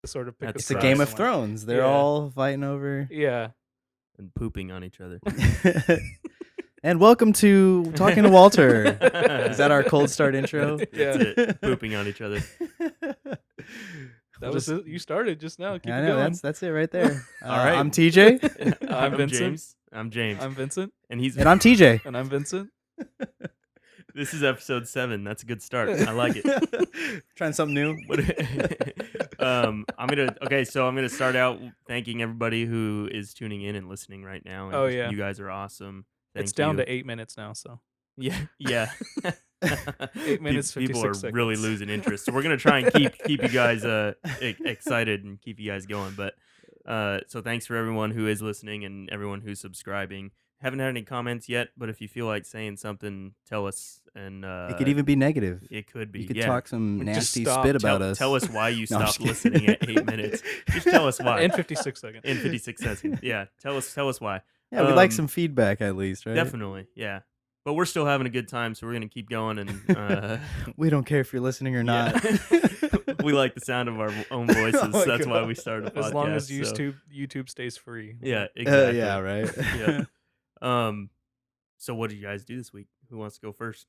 sort of pick. It's a Game of Thrones. They're all fighting over. Yeah. And pooping on each other. And welcome to Talking to Walter. Is that our cold start intro? That's it. Pooping on each other. That was it. You started just now. Keep I it know, going. that's it right there. All right. I'm TJ. I'm Vincent. James. I'm James. I'm Vincent. And I'm TJ. And I'm Vincent. This is episode 7. That's a good start. I like it. Trying something new. I'm gonna start out thanking everybody who is tuning in and listening right now. And you guys are awesome. It's down to 8 minutes now, so yeah. 8 minutes, 56 people are seconds. really losing interest, so we're gonna try and keep you guys excited and keep you guys going. But so thanks for everyone who is listening and everyone who's subscribing. Haven't had any comments yet, but if you feel like saying something, tell us. And it could even be negative. It could be. You could talk some nasty stop. spit about us. Tell us why you stopped listening at 8 minutes. Just tell us why. In 56 seconds. In 56 seconds. Yeah. Tell us why. Yeah, we'd like some feedback at least, right? Definitely. Yeah. But we're still having a good time, so we're gonna keep going. And we don't care if you're listening or not. We like the sound of our own voices. Oh that's why we started a podcast. As long as YouTube stays free. Yeah. Exactly. Yeah. Right. Yeah. So what did you guys do this week? Who wants to go first?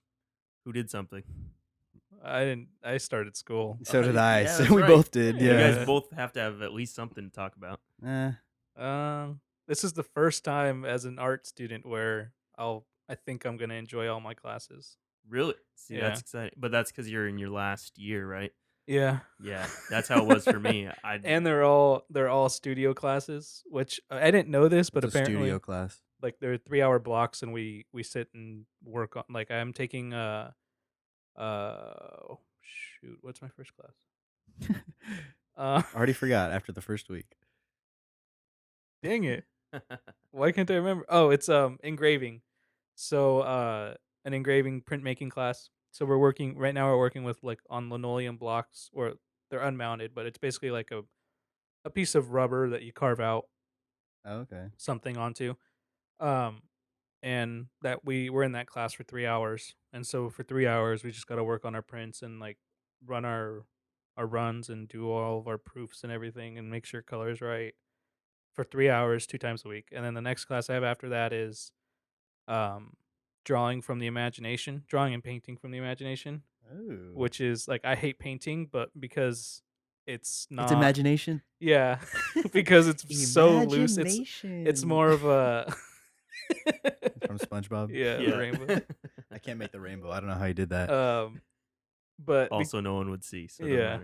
Who did something? I didn't. I started school. So did I. Yeah, So we both did. You Yeah. guys both have to have at least something to talk about. This is the first time as an art student where I think I'm gonna enjoy all my classes. Really? See, Yeah. that's exciting. But that's because you're in your last year, right? Yeah. Yeah, that's how it was for me. And they're all studio classes, which I didn't know this, but It's a apparently studio class. like they're 3-hour blocks, and we sit and work on. Like I'm taking what's my first class? Already forgot after the first week. Dang it! Why can't I remember? Oh, it's engraving. So an engraving printmaking class. So we're working right now. We're working with like on linoleum blocks, or they're unmounted, but it's basically like a piece of rubber that you carve out Oh, okay. something onto. And that we're in that class for 3 hours, and so for 3 hours we just got to work on our prints and like run our runs and do all of our proofs and everything and make sure color is right for 3 hours 2 times a week. And then the next class I have after that is drawing and painting from the imagination. Oh. Which is like, I hate painting, but because it's not, It's imagination. yeah, because it's so loose. It's more of a From SpongeBob. yeah, the rainbow. I can't make the rainbow. I don't know how you did that. But also no one would see. So yeah.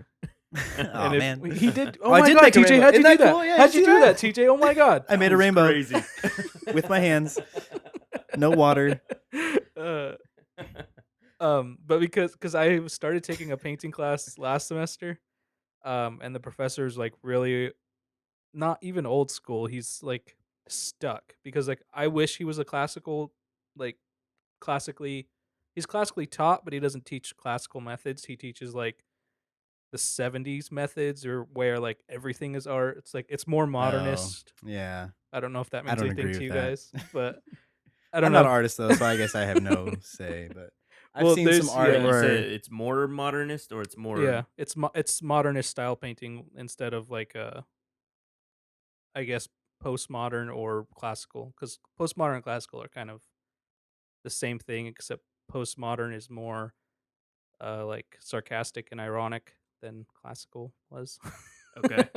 Oh man, he did. Oh I my did god, make a TJ, rainbow. how'd you Isn't do that that? cool? Yeah, How'd you you see do that? that, TJ? Oh my god, I made a rainbow Crazy. with my hands. No water. But because I started taking a painting class last semester, and the professor's like really not even old school. He's like stuck because like I wish he was a he's classically taught, but he doesn't teach classical methods. He teaches like the 70s methods, or where like everything is art. It's like it's more modernist. Oh, yeah. I don't know if that I means don't anything agree to you with that. guys, but I don't I'm know. not an artist though, so I guess I have no say. But I've Well, seen there's- some art yeah. where It's more modernist, or it's more. Yeah, it's modernist style painting instead of like I guess postmodern or classical, because postmodern and classical are kind of the same thing, except postmodern is more like sarcastic and ironic than classical was. Okay.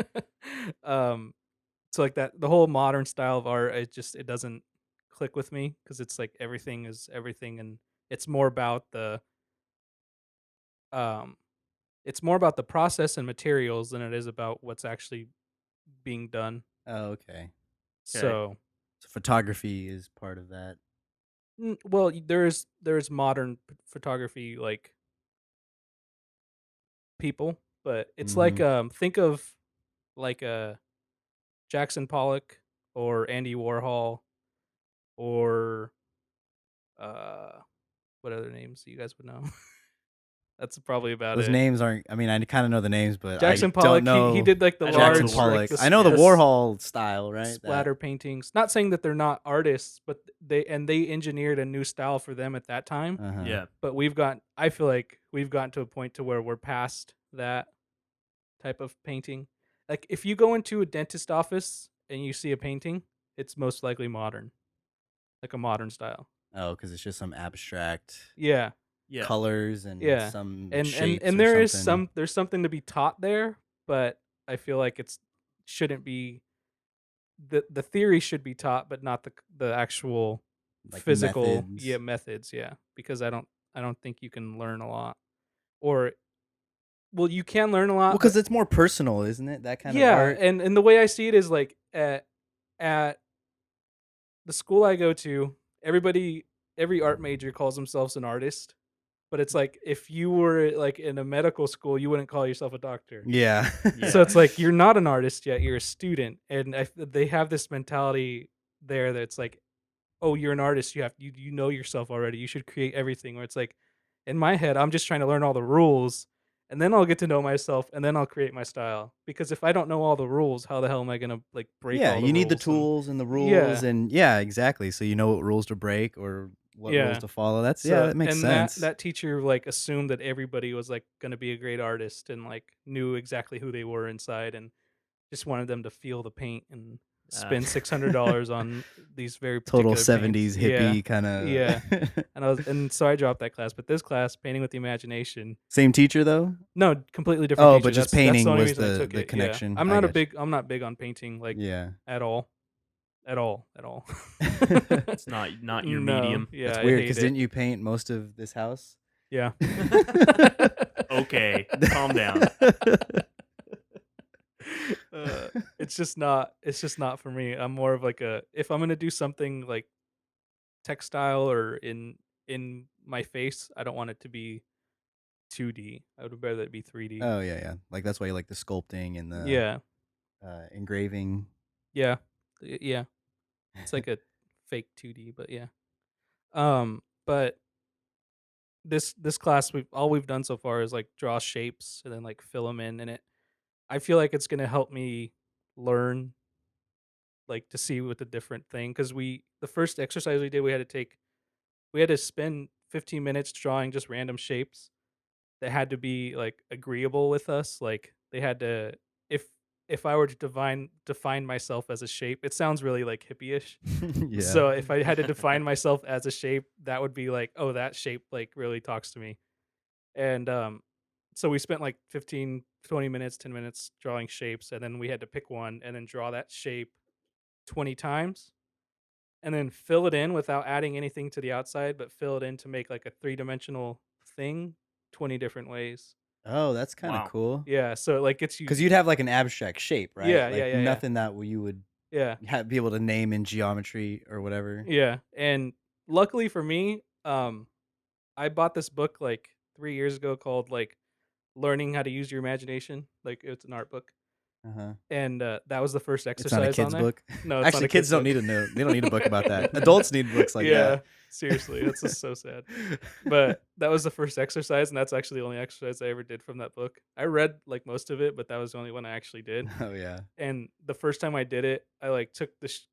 So like that, the whole modern style of art, it doesn't click with me, because it's like everything is everything, and it's more about the process and materials than it is about what's actually being done. Oh, okay. So photography is part of that. well, there's modern photography like people, but it's like think of like Jackson Pollock or Andy Warhol or what other names you guys would know? That's probably about Those it. names aren't. I mean, I kind of know the names, but Jackson I Pollock, don't know. he did like the Jackson large, Pollock. like, I know the this Warhol style, right? splatter paintings. Not saying that they're not artists, but they engineered a new style for them at that time. Uh-huh. Yeah. But I feel like we've gotten to a point to where we're past that type of painting. like if you go into a dentist office and you see a painting, it's most likely modern, like a modern style. Oh, because it's just some abstract Yeah, Yeah. colors and yeah, some and shapes or there is something, there's something to be taught there, but I feel like it's shouldn't be the theory should be taught, but not the actual like physical methods. methods. Yeah, because I don't think you can learn a lot, or well, you can learn a Well, lot, because but it's more personal, isn't it? That kind of yeah, art. and the way I see it is like at the school I go to, every art major calls themselves an artist, but it's like if you were like in a medical school, you wouldn't call yourself a doctor. Yeah. So Yeah. it's like you're not an artist yet, you're a student, and they have this mentality there that's like, oh, you're an artist, you know yourself already. You should create everything. Where it's like, in my head, I'm just trying to learn all the rules, and then I'll get to know myself, and then I'll create my style. Because if I don't know all the rules, how the hell am I gonna like break Yeah, all the you need the rules? And tools and the rules yeah, and yeah, exactly. So you know what rules to break or what rules yeah. to follow. That's yeah, So that makes and that sense. that teacher like assumed that everybody was like gonna be a great artist and like knew exactly who they were inside and just wanted them to feel the paint and Uh, spend $600 on these very Total particular paints. 70s Yeah, hippie kind of. yeah. And so I dropped that class, but this class, painting with the imagination, Same teacher though? no, completely different Oh, teacher. but just That's the painting only was reason I the took the it. Yeah, connection. I get I'm not big on painting like you. at all, at all, at all. Yeah. it's not your No, medium. yeah, That's I weird hate because it. didn't you paint most of this house? Yeah. Okay, calm down. It's just not for me. I'm more of like a if I'm gonna do something like textile or in my face, I don't want it to be 2D. I would rather it be 3D. Oh yeah, yeah. Like that's why you like the sculpting and the Yeah, engraving. yeah, yeah. It's like a fake 2D, but yeah. But this class we've done so far is like draw shapes and then like fill them in, and it I feel like it's gonna help me learn like to see with a different thing because the first exercise we did we had to spend 15 minutes drawing just random shapes that had to be like agreeable with us. Like they had to if if I were to define myself as a shape, it sounds really like hippie-ish. Yeah. So if I had to define myself as a shape, that would be like, oh, that shape like really talks to me. And so we spent like 15, 20 minutes, 10 minutes drawing shapes, and then we had to pick one and then draw that shape 20 times and then fill it in without adding anything to the outside, but fill it in to make like a three-dimensional thing 20 different ways. Oh, that's kind of Wow. cool. Yeah, so it like gets you. Because you'd have like an abstract shape, right? Yeah, Like yeah, yeah, yeah. nothing that you would Yeah. be able to name in geometry or whatever. Yeah. And luckily for me, I bought this book like 3 years ago called like Learning How to Use Your Imagination. Like it's an art book. Uh huh. And that was the first It's not a exercise on kid's there. book. No, it's not Actually, a kids kid's don't book. need to know. They don't need a book about that. Adults need books like Yeah, that. seriously, that's just so sad. But that was the first exercise, and that's actually the only exercise I ever did from that book. I read like most of it, but that was the only one I actually did. Oh yeah. And the first time I did it, I like took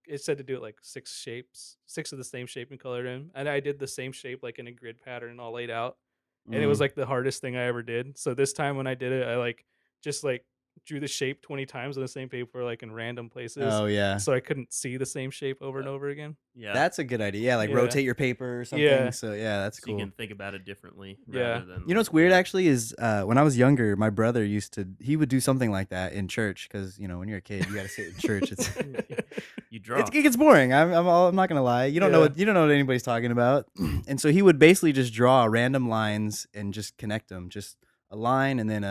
it said to do it like six shapes, six of the same shape and colored in, and I did the same shape like in a grid pattern all laid out, and it was Mm. like the hardest thing I ever did. So this time when I did it, I like just like drew the shape 20 times on the same paper, like in random places, Oh yeah. so I couldn't see the same shape over and Uh, over again. yeah. That's a good idea. Yeah, like Yeah, rotate your paper or something. yeah, So yeah, that's So you cool. can think about it differently yeah. rather than You know like what's weird yeah. actually is when I was younger, my brother he would do something like that in church because you know when you're a kid you got to sit in church. You draw. It gets boring. I'm not gonna lie. Yeah. You don't know what anybody's talking about. And so he would basically just draw random lines and just connect them, just a line and then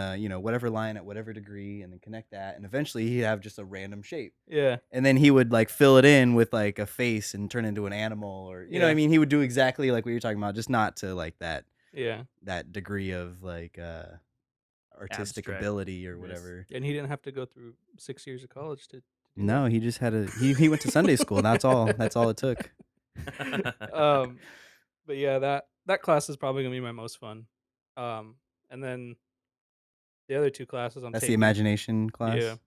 whatever line at whatever degree, and then connect that, and eventually he'd have just a random shape. Yeah, And then he would like fill it in with like a face and turn into an animal, or you know what I yeah, mean. He would do exactly like what you're talking about, just not to like yeah. that degree of like artistic Abstract ability or miss. whatever. And he didn't have to go through 6 years of college to do No, he just had he went to Sunday school. And that's all. That's all it took. that. But yeah, that class is probably gonna be my most fun. And then the other two classes I'm That's the taking. imagination Yeah, class.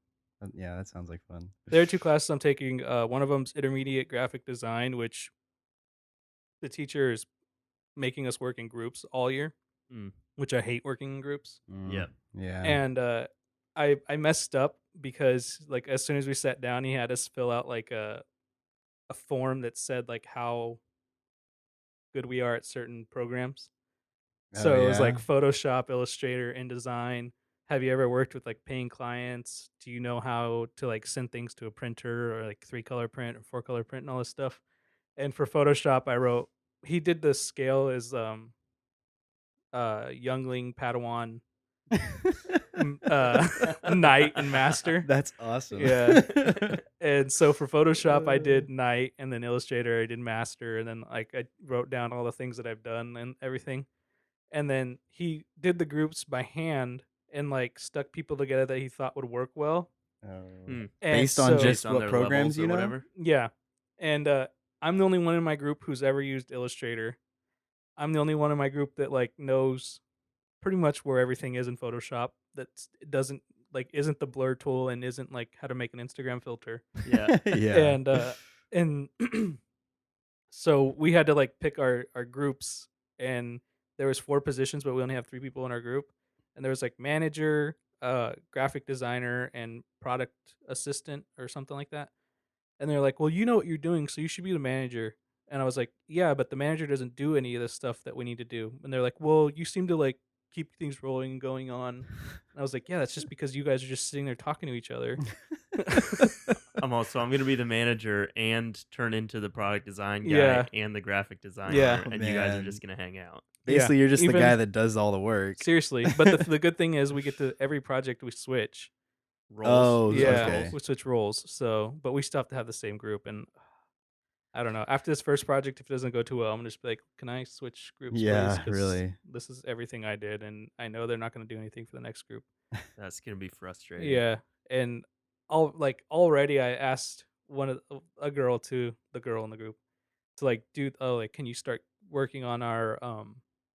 Yeah, that sounds like fun. there are two classes I'm taking. One of them's intermediate graphic design, which the teacher is making us work in groups all year, Mm, which I hate working in groups. Mm, yeah. yeah. And I messed up because like as soon as we sat down, he had us fill out like a form that said like how good we are at certain programs. Oh So it was like yeah. Photoshop, Illustrator, InDesign. Have you ever worked with like paying clients? Do you know how to like send things to a printer or like 3-color print or 4-color print and all this stuff? And for Photoshop, I wrote he did the scale as youngling, Padawan, knight and master. That's awesome. Yeah. And so for Photoshop, I Uh, did knight, and then Illustrator, I did master, and then like I wrote down all the things that I've done and everything. And then he did the groups by hand and like stuck people together that he thought would work well. oh. Hmm. And Based on so Based just on what their programs levels you or know? whatever. yeah. And I'm the only one in my group who's ever used Illustrator. I'm the only one in my group that like knows pretty much where everything is in Photoshop. It doesn't like isn't the blur tool and isn't like how to make an Instagram filter. Yeah. Yeah. And so we had to like pick our groups, and there was 4 positions, but we only have 3 people in our group. And there was like manager, graphic designer, and product assistant or something like that. And they're like, "Well, you know what you're doing, so you should be the manager." And I was like, "Yeah, but the manager doesn't do any of the stuff that we need to do." And they're like, "Well, you seem to like keep things rolling and going on." And I was like, "Yeah, that's just because you guys are just sitting there talking to each other." I'm gonna be the manager and turn into the product design guy Yeah. and the graphic Yeah. designer, Oh and you guys are man. just gonna hang out. Yeah. Basically, you're just the guy Even that does all the work. seriously, but the good thing is we get to every project we switch. Roles. Oh, You switch Yeah, okay. roles. we switch roles. So, but we still have to have the same group. And I don't know. After this first project, if it doesn't go too well, I'm gonna just be like, "Can I switch groups, please? Yeah, Because really. this is everything I did, and I know they're not gonna do anything for the next group." That's gonna be frustrating. Yeah, and all like already, I asked one of a girl to the girl in the group to like do. Oh, like, can you start working on our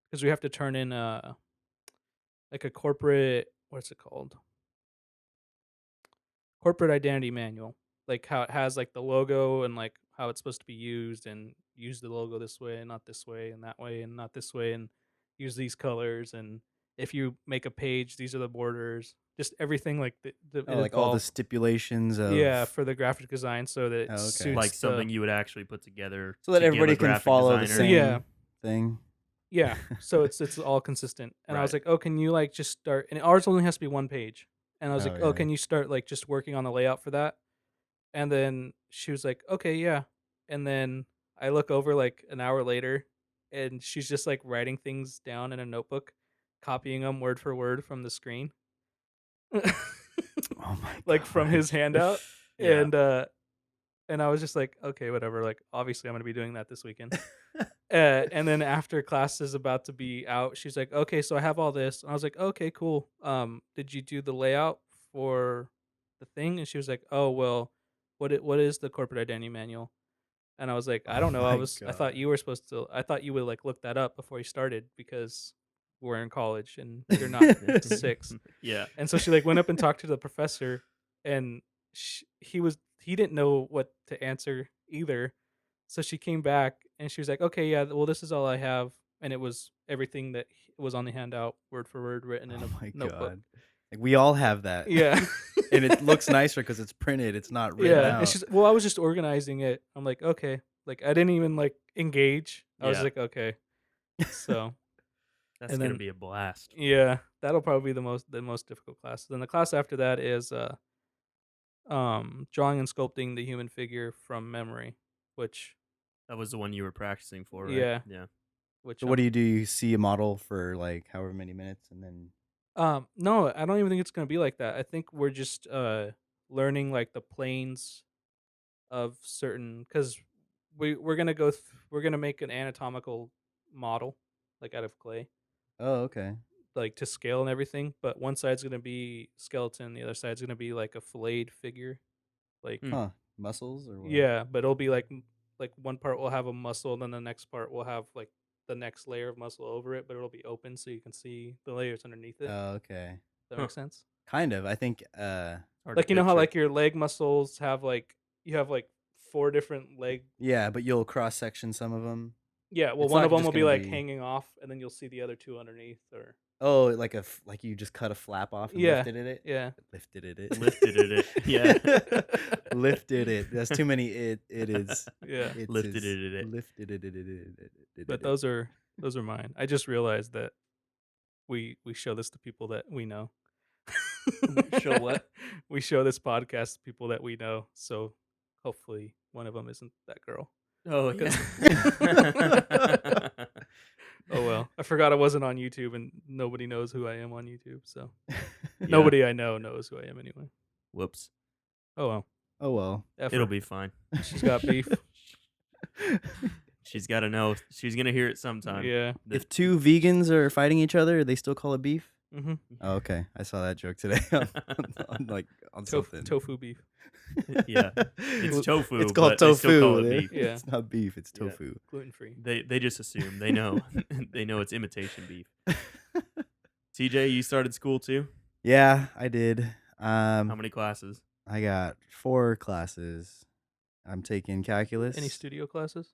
because we have to turn in a like a corporate what's it called corporate identity manual, like how it has like the logo and like how it's supposed to be used, and use the logo this way and not this way and that way and not this way, and use these colors, and if you make a page, these are the borders, just everything like that Oh, it like all the involved. stipulations Yeah, of. for the graphic design so that it Oh, okay. Like suits the something you would actually put together So that to give a everybody can graphic follow the designer. yeah. same thing. Yeah, so it's all consistent, and I was Right. like, "Oh, can you, like, just start," and ours only has to be 1 page, and I was Oh like, "Oh, yeah. can you start, like, just working on the layout for that?" And then she was like, "Okay, yeah." And then I look over, like, an hour later, and she's just, like, writing things down in a notebook, copying them word for word from the screen. Oh my Like, from god. his handout, Yeah. and, uh, and I was just like, "Okay, whatever," like, obviously, I'm gonna be doing that this weekend. And then after class is about to be out, she's like, "Okay, so I have all this." And I was like, "Okay, cool. Did you do the layout for the thing?" And she was like, "Oh, well, what is the corporate identity manual?" And I was like, "I Oh don't know. my I thought god. you were supposed to. I thought you would like look that up before you started because we're in college and you're not 6." Yeah. And so she like went up and talked to the professor, and he didn't know what to answer either. So she came back and she was like, "Okay, yeah, well, this is all I have," and it was everything that was on the handout, word for word, written in Oh a my notebook. god. Like we all have that. Yeah, And it looks nicer because it's printed. It's not written yeah. And out. she's well, I was just organizing it. I'm like, okay, like I didn't even like engage. I was Yeah. like, okay, so That's and gonna then be a blast. yeah, that'll probably be the most difficult class. Then the class after that is drawing and sculpting the human figure from memory, which That was the one you were practicing for, right? yeah, Yeah. which So what do? You see a model for like however many minutes and then no, I don't even think it's gonna be like that. I think we're just learning like the planes of certain because we're gonna make an anatomical model like out of clay, oh, okay. like to scale and everything. But one side's gonna be skeleton, the other side's gonna be like a filleted figure. Like Hmm. Huh. Muscles or what? yeah, but it'll be like one part will have a muscle, and then the next part will have like the next layer of muscle over it, but it'll be open so you can see the layers underneath it. Oh, okay. That Huh. makes sense. Kind of. I think Hard to Like, you know how, picture. like, your leg muscles have, like you have, like, 4 different leg yeah, but you'll cross section some of them. yeah, well, It's one of not them just will be, gonna like, be hanging off, and then you'll see the other 2 underneath, or Oh, like you just cut a flap off and Yeah, lifted it. yeah, Lifted it. Lifted it. Yeah. Lifted it. That's too many. It is. yeah. It's Lifted is it. lifted it. But those are mine. I just realized that we show this to people that we know. Show what? We show this podcast to people that we know. So hopefully one of them isn't that girl. Oh yeah. 'Cause- oh well, I forgot I wasn't on YouTube, and nobody knows who I am on YouTube. So Yeah. nobody I know knows who I am anyway. Whoops. Oh well, Oh well. F It'll her. be fine. She's got beef. She's got to know. She's gonna hear it sometime. Yeah. If two vegans are fighting each other, they still call it beef. Mm-hmm. Oh, okay, I saw that joke today on something. Tofu beef. Yeah. It's tofu. It's called but they still tofu. call it beef. Yeah. It's not beef. It's Yeah. tofu. Gluten free. They just assume. They know. They know it's imitation beef. TJ, you started school too? Yeah, I did. How many classes? I got 4 classes. I'm taking calculus. Any studio classes?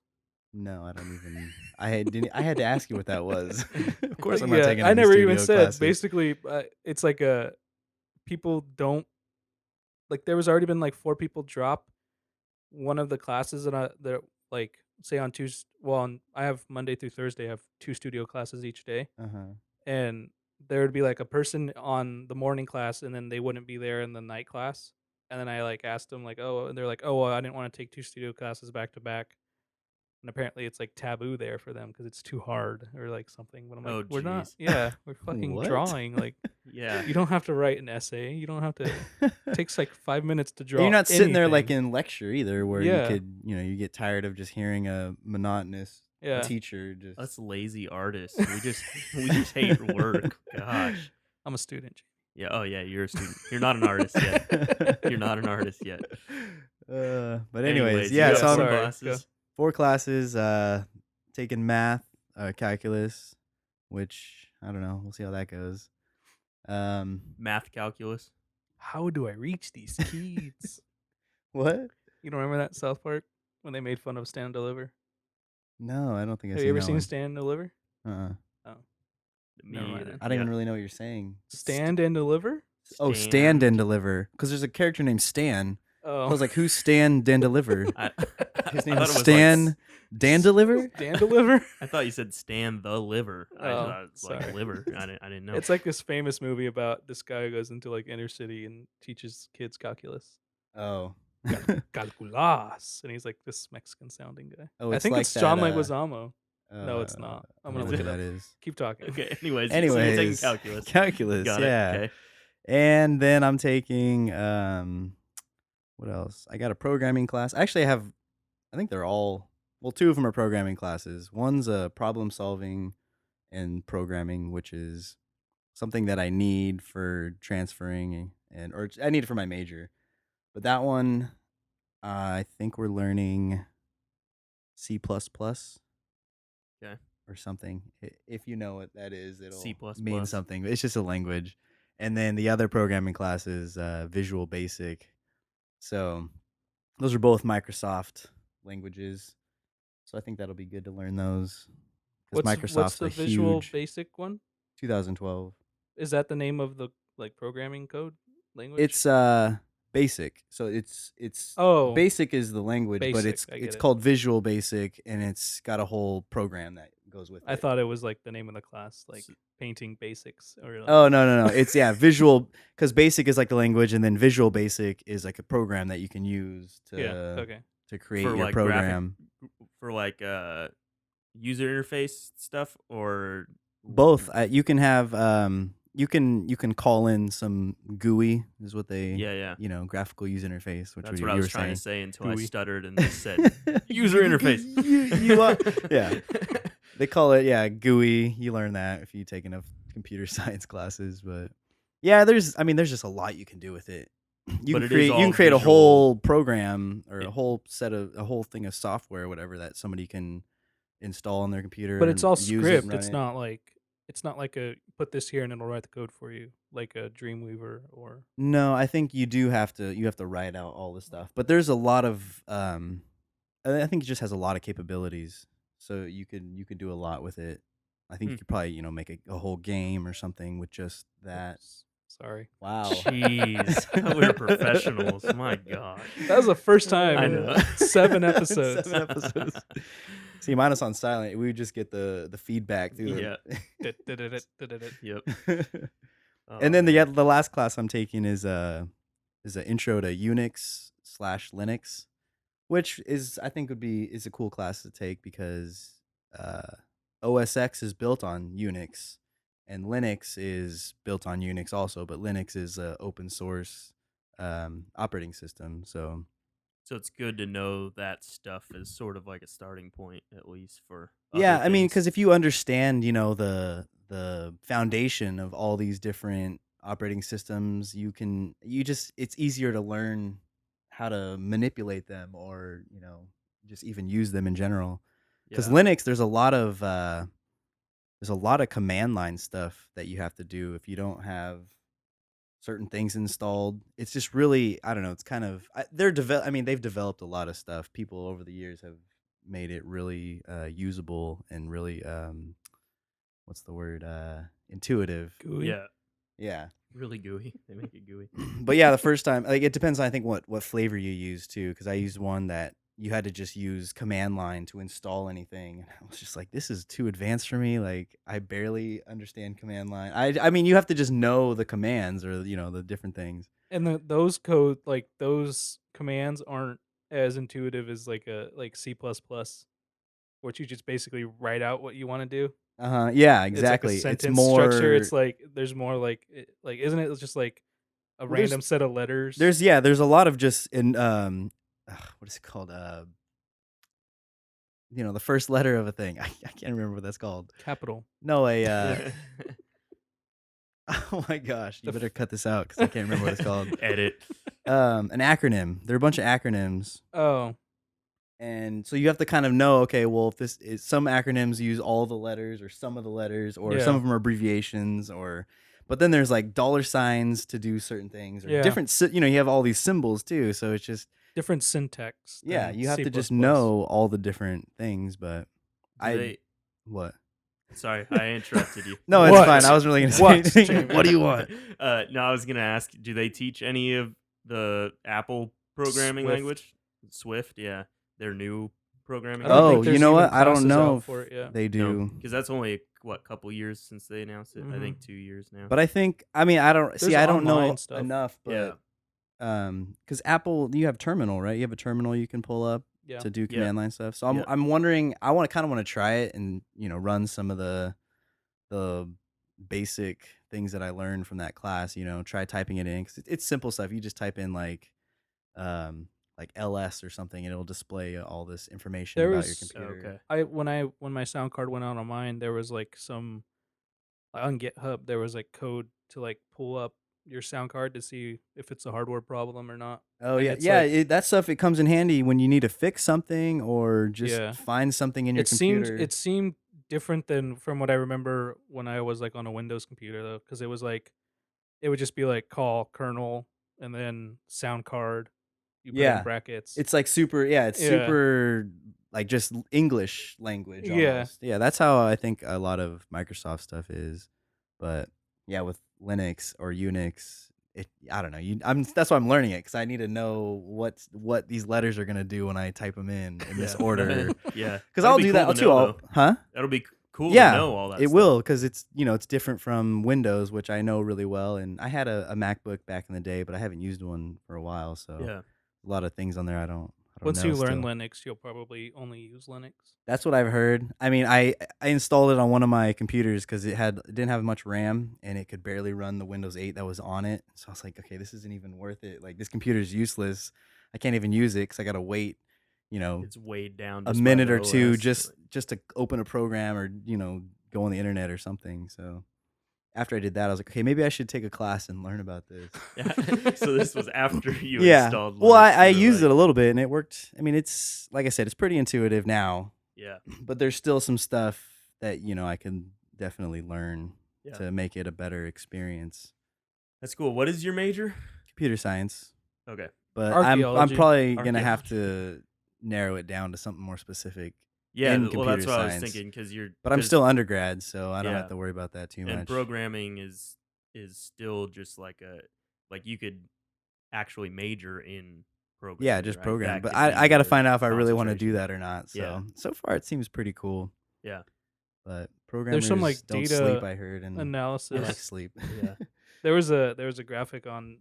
No, I don't even. I had to ask you what that was. Of course, I'm not Yeah, taking. I any never even studio said. classes. Basically, it's like people don't like. There was already been like 4 people drop one of the classes, and they're like say on Tuesday. Well, I have Monday through Thursday. I have 2 studio classes each day, Uh-huh. and there would be like a person on the morning class, and then they wouldn't be there in the night class. And then I like asked them like, oh, and they're like, oh, well, I didn't want to take 2 studio classes back to back. And apparently it's like taboo there for them because it's too hard or like something. But I'm like, Oh, we're not. jeez. Yeah, we're fucking What? drawing. Like, Yeah. you don't have to write an essay. You don't have to. It takes like 5 minutes to draw. You're not sitting there like anything. in lecture either, where Yeah. you could, you get tired of just hearing a monotonous Yeah. teacher. Just Us lazy artists. We just hate work. Gosh. I'm a student. Yeah. Oh yeah. You're a student. You're not an artist yet. You're not an artist yet. But anyways, you yeah. got So I'm four sorry, classes. 4 classes. Taking math, calculus, which I don't know. We'll see how that goes. Math, calculus. How do I reach these kids? What? You don't remember that South Park when they made fun of Stand and Deliver? No, I don't think I've Have seen you ever that seen one. Stand and Deliver? Uh-uh. Oh, Me Never mind either. then. I don't even really know what you're saying. Stand and Deliver? Oh, stand and deliver. Because there's a character named Stan. Oh, I was like, who's Stan Dan Deliver? His name thought is it was Stan like Dan Deliver? Stand Deliver? I thought you said Stan the liver. I Oh, thought it's like sorry. liver. I didn't know. It's like this famous movie about this guy who goes into like inner city and teaches kids calculus. Oh. Calculas. And he's like this Mexican sounding guy. Oh, I it's think like it's John that, Leguizamo. No, it's not. I'm I gonna don't know look who it up. that is. Keep talking. Okay. Anyways, so you're taking Anyways, calculus. calculus, Got yeah. it. Okay. And then I'm taking what else? I got a programming class. Actually, I think they're all 2 of them are programming classes. One's a problem solving and programming, which is something that I need for transferring or I need it for my major. But that one, I think we're learning C++. Okay. Or something. If you know what that is, it'll C++. mean something. It's just a language. And then the other programming class is Visual Basic. So those are both Microsoft languages. So I think that'll be good to learn those. Because What's Microsoft's the a Visual huge Basic one? 2012. Is that the name of the like programming code language? It's Basic. So it's Oh, Basic is the language, but Basic, I get it's it. called Visual Basic, and it's got a whole program that goes with I it. thought it was like the name of the class, like painting basics or like, Oh no! It's Visual, because Basic is like the language, and then Visual Basic is like a program that you can use to okay. to create For your like program. for like user interface stuff or Both. You can have you can call in some GUI is what they Yeah. graphical user interface, which That's you what I was were trying saying. to say until I GUI. stuttered and just said user interface. Yeah. They call it GUI. You learn that if you take enough computer science classes, but yeah, there's just a lot you can do with it. You But can it is create all a visual. whole program or It- a whole thing of software or whatever that somebody can install on their computer. But it's and all use it and script. run It's it. not like a put this here and it'll write the code for you, like a Dreamweaver or No, I think you have to write out all this stuff. But there's a lot of I think it just has a lot of capabilities. So you could do a lot with it. I think you could probably, make a whole game or something with just that. Oops. Sorry. Wow. Jeez, we're professionals. My gosh. That was the first I time know. in 7 episodes. 7 episodes. See, mine is on silent. We would just get the feedback through Yeah. Yep. the. Oh, And then man. the last class I'm taking is an intro to Unix/Linux, which I think is a cool class to take because uh, OS X is built on Unix, and Linux is built on Unix also. But Linux is a open source operating system, so So it's good to know that stuff is sort of like a starting point, at least for yeah. other I mean, things. because if you understand, the foundation of all these different operating systems, it's easier to learn how to manipulate them, or just even use them in general. Because Yeah. Linux, there's a lot of command line stuff that you have to do if you don't have certain things installed. It's just really, I don't know. It's kind of they've developed a lot of stuff. People over the years have made it really usable and really what's the word, intuitive. Gooey. Yeah. Yeah. Really gooey. They make it gooey. But yeah, the first time, like, it depends on, I think, what flavor you use too, because I used one that you had to just use command line to install anything. I was just like, this is too advanced for me. Like, I barely understand command line. I mean, you have to just know the commands, or the different things. And those commands aren't as intuitive as like C++, which you just basically write out what you want to do. Yeah, It's like a exactly. It's sentence structure. more. It's like there's more like isn't it just like a Well, there's random set of letters? there's a lot of just in what is it called? The first letter of a thing. I can't remember what that's called. Capital. No, Yeah. oh my gosh, you The better cut this out because I can't remember what it's called. Edit. An acronym. There are a bunch of acronyms, Oh, and so you have to kind of know. Okay, well, if this is, some acronyms use all the letters or some of the letters, or some Yeah. of them are abbreviations, but then there's like dollar signs to do certain things, or Yeah. different. You have all these symbols too, so it's just different syntax. yeah, than you have C++. to just know all the different things. But Do they, what? sorry, I interrupted you. No, it's What? fine. I wasn't really gonna say What, anything. Jamie? What do you want? No, I was gonna ask. Do they teach any of the Apple programming Swift. language? Swift, yeah, their new programming. I don't Oh, think you there's know even what? I don't classes know out if for it yet. they do. because that's only couple years since they announced it. I Mhm. think 2 years now. But I think, I mean, I don't There's I don't know online stuff. enough, Yeah. but because Apple, you have terminal, right? You have a terminal you can pull up Yeah. to do Yeah. command line stuff. So Yeah. I'm wondering, I kind of want to try it and run some of the basic things that I learned from that class. Try typing it in, because it's simple stuff. You just type in like LS or something, and it'll display all this information There about your was- computer. Okay. When my sound card went out on mine, there was like some on GitHub. There was like code to like pull up your sound card to see if it's a hardware problem or not. Oh And yeah, it's yeah. like- That stuff, it comes in handy when you need to fix something or just Yeah. find something in your computer. It seemed different than from what I remember when I was like on a Windows computer though, because it was like it would just be like call kernel and then sound card. You put Yeah. in brackets. It's like super, yeah. It's Yeah. super like just English language. Yeah. Almost. Yeah. That's how I think a lot of Microsoft stuff is. But yeah, with Linux or Unix, I don't know. That's why I'm learning it, because I need to know what these letters are gonna do when I type them in this Yeah. order. Yeah. Because That'll I'll be do cool that to too. know, though. Huh? That'll be cool Yeah, to know all that it stuff. will, because it's different from Windows, which I know really well. And I had a MacBook back in the day, but I haven't used one for a while. So Yeah. a lot of things on there I don't Once know you learn still. Linux, you'll probably only use Linux. That's what I've heard. I mean, I installed it on one of my computers because it didn't have much RAM, and it could barely run the Windows 8 that was on it. So I was like, okay, this isn't even worth it. Like, this computer is useless. I can't even use it because I got to wait, It's weighed down a just by minute the or two OS. just to open a program, or go on the internet or something. So after I did that, I was like, okay, maybe I should take a class and learn about this. Yeah. So this was after you Yeah. installed Well, Linux, I you were used like, it a little bit, and it worked. I mean, it's like I said, it's pretty intuitive now, Yeah. but there's still some stuff that I can definitely learn Yeah. to make it a better experience. That's cool. What is your major? Computer science, Okay. but I'm Archaeology. probably gonna have Archaeology. to narrow it down to something more specific Yeah, in well, that's computer what I was science. thinking because But I'm still undergrad, so I don't have yeah, to worry about that too and much. programming is still just like a like you could actually major in Yeah, programming, just right? program. That But could be I got to your find out if I really want to do concentration. that or not. Yeah, So far it seems pretty cool. yeah, But There's some programmers like don't sleep, data I heard, and I yeah, like analysis. sleep. yeah. There was a graphic on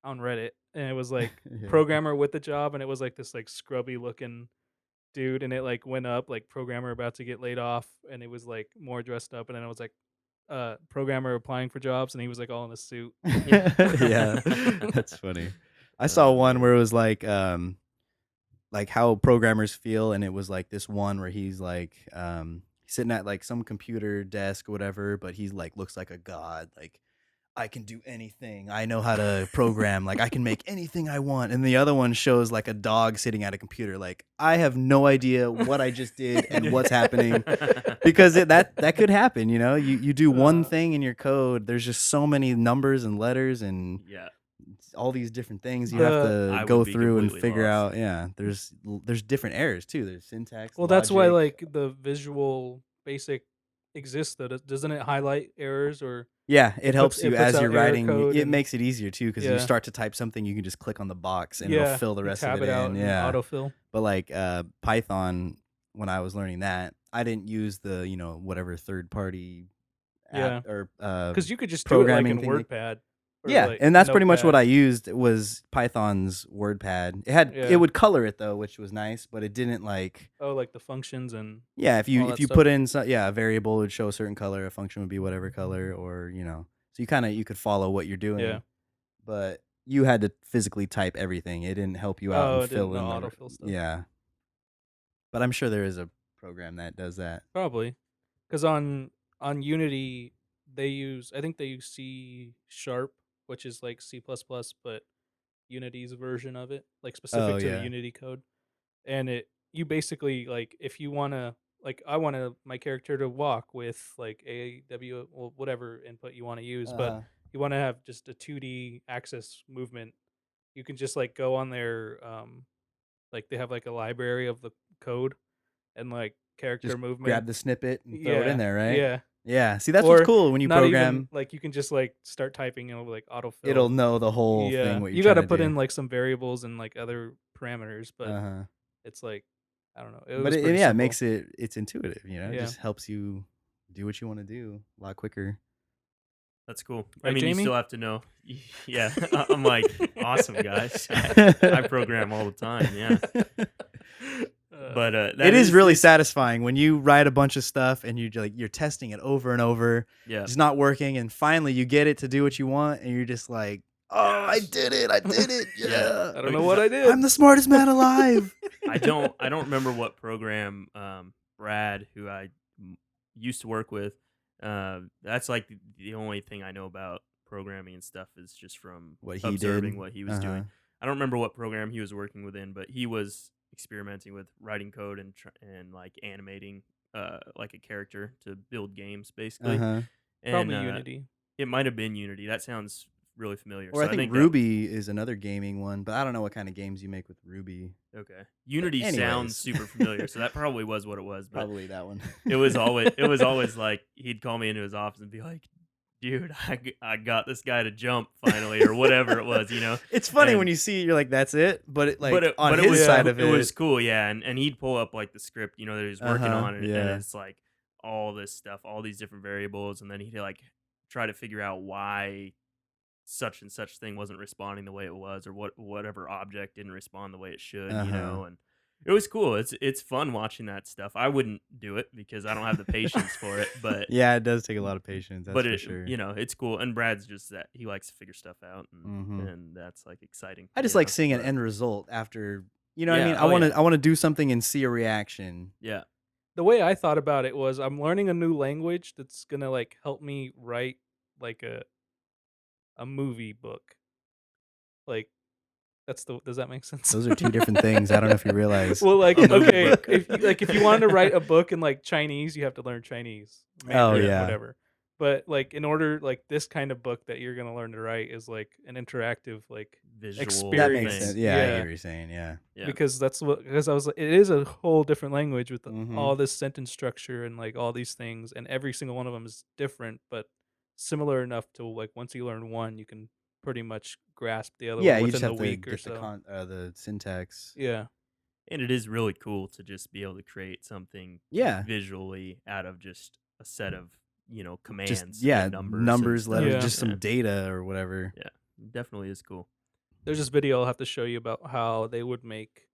Reddit, and it was like Yeah. programmer with the job, and it was like this like scrubby looking dude, and it like went up like programmer about to get laid off, and it was like more dressed up, and then it was like programmer applying for jobs, and he was like all in a suit. Yeah. Yeah, that's funny. I saw Oh one where man. it was like how programmers feel, and it was like this one where he's like sitting at like some computer desk or whatever, but he's like looks like a god, like I can do anything. I know how to program. Like I can make anything I want. And the other one shows like a dog sitting at a computer. Like I have no idea what I just did and what's happening because that could happen. You know, you do one uh, thing in your code. There's just so many numbers and letters and Yeah, all these different things you have the to I go would be through and completely figure lost. out. Yeah, there's different errors too. There's syntax, well, that's why logic. like the Visual Basic exists. Though, doesn't it highlight errors, or Yeah, it helps it you puts as out you're error writing. code? It And makes it easier too because you yeah, start to type something, you can just click on the box and it'll yeah, fill the you rest of tab it it out in. and Yeah, autofill. but like Python, when I was learning that, I didn't use the whatever third party app Yeah, or because you could just do it like programming in thing. WordPad or Yeah, like and that's pretty much what Notepad. I used was Python's WordPad. It Yeah. would color it though, which was nice, but it didn't like. Oh, like the functions and Yeah, if you all if that you stuff. put in a variable would show a certain color, a function would be whatever color, or so you could follow what you're Yeah. doing, but you had to physically type everything. It didn't help you out Oh, and I didn't fill know in autofill stuff. yeah. But I'm sure there is a program that does that. Probably, because on Unity I think they use C sharp, which is like C plus plus, but Unity's version of it, like Oh specific to the yeah. Unity code. And it you basically like if you wanna like I wanna my character to walk with like AW or whatever input you want to use, but Uh-huh. you want to have just a 2D axis movement. You can just like go on their like they have like a library of the code and like character Just movement. grab the snippet and throw it in Yeah, there, right? yeah. Yeah. See, that's what's Or cool when you not even program, like you can just like start typing and it'll like it'll autofill. know the whole thing Yeah, what you're you got trying to to put do. in like some variables and like other parameters, but Uh-huh. it's like I don't know. It But was pretty yeah, it simple. makes it's intuitive, It Yeah. just helps you do what you want to do a lot quicker. That's cool. I Right, mean, you Jamie? still have to know. Yeah, I'm like, awesome, guys. I program all the time. Yeah, but It that is is really it's satisfying when you write a bunch of stuff and you're testing it over and over. yeah. It's not working, and finally you get it to do what you want, and you're just like, "Oh, I Yes. did it! I did it! Yeah. Yeah, I don't know Because what I I'm did. the smartest man alive." I don't remember what program Brad, who I used to work with, that's like the only thing I know about programming and stuff is just from What he did. observing what he was Uh-huh. doing. I don't remember what program he was working within, but he was experimenting with writing code and like animating like a character to build games basically. Uh-huh. And Probably Unity. it might have been Unity. That sounds really familiar. Or So I I think think that Ruby is another gaming one, but I don't know what kind of games you make with Ruby. okay. But Unity sounds anyways, super familiar, so that probably was what it was. But probably that one. it was always like he'd call me into his office and be like, "Dude, I got this guy to jump finally," or whatever it was. It's funny when And you see it, you're like, "That's it," but it but like it on but his side of it was it. cool, yeah. And he'd pull up like the script, that he was working Uh-huh. on, and Yeah. it's like all this stuff, all these different variables, and then he'd like try to figure out why such and such thing wasn't responding the way it was, or whatever object didn't respond the way it should. Uh-huh. And it was cool. It's fun watching that stuff. I wouldn't do it because I don't have the patience for it, but Yeah, it does take a lot of patience, that's but for it sure. it's cool. And Brad's just that he likes to figure stuff out, Mhm. and that's like exciting. I just like seeing an But end result after, you know what I yeah, mean? oh yeah, I want to do something and see a reaction. yeah, The way I thought about it was I'm learning a new language that's going to like help me write like a movie book. Like does that make sense? Those are two different things. I don't know if you realize. Well, like a movie okay, book. if you wanted to write a book in like Chinese, you have to learn Chinese, Oh Mandarin, yeah. whatever. But like in order like this kind of book that you're gonna learn to write is like an interactive like Visual That makes sense. thing. experience. Yeah, I get Yeah. what you're saying. Yeah. Yeah. Because I was like it is a whole different language with Mhm. all this sentence structure and like all these things, and every single one of them is different but similar enough to like once you learn one you can pretty much grasp the other Yeah, one you just within the have to week or get so. the syntax. Yeah. And it is really cool to just be able to create something Yeah. visually out of just a set of, Just commands yeah, and numbers and numbers, letters, stuff. Yeah. just some Yeah. data or whatever. Yeah. It definitely is cool. There's this video I'll have to show you about how they would make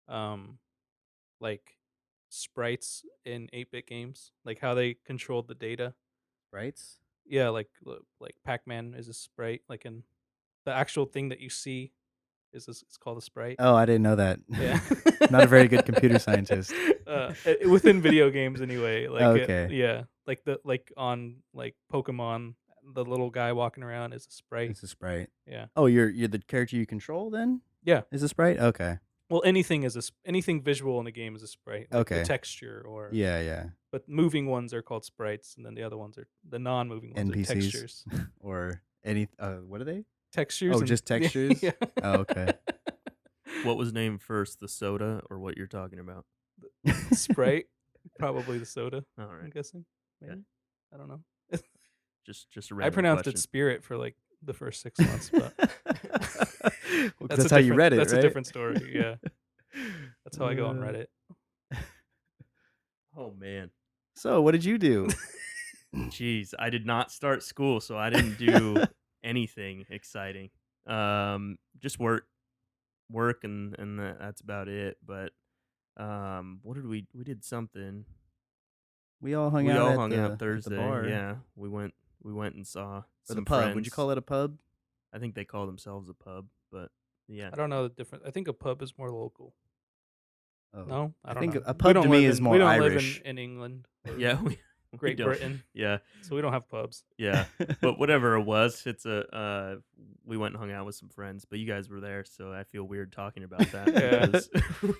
um like sprites in 8-bit games, like how they controlled the data. Sprites? Yeah, like Pac-Man is a sprite, like in the actual thing that you see is this, it's called a sprite. Oh, I didn't know that. Yeah. Not a very good computer scientist. Within video games anyway, like Okay. yeah, like the like on like Pokemon, the little guy walking around is a sprite. It's a sprite. Yeah. Oh, you're the character you control then? Yeah. Is a sprite? Okay. Well, anything is anything visual in a game is a sprite, like the Okay. texture or Yeah, yeah. but moving ones are called sprites, and then the other ones are the non-moving ones are NPCs textures. or any what are they? Textures Oh, and just textures? yeah. Oh, okay. What was named first, the soda or what you're talking about? Sprite, probably the soda, All I'm right. guessing. Okay. Maybe. I don't know. Just a I random pronounced question. it spirit for like the first 6 months, but Well, 'cause that's how you read it, that's right? a different story. Yeah. That's how I go on Uh, Reddit. Oh man. So, what did you do? Jeez, I did not start school, so I didn't do anything exciting. Just work, and that's about it. But what did we did something. We all hung We out all at hung out the Thursday. bar Yeah, we went and saw or the some pub. friends. Would you call it a pub? I think they call themselves a pub, but yeah. I don't know the difference. I think a pub is more local. Oh, No, I I don't think know. a pub to me is more we don't Irish. live in England or Yeah, we Great don't. Britain, Yeah, so we don't have pubs. yeah. But whatever it was, it's we went and hung out with some friends, but you guys were there, so I feel weird talking about that Yeah. because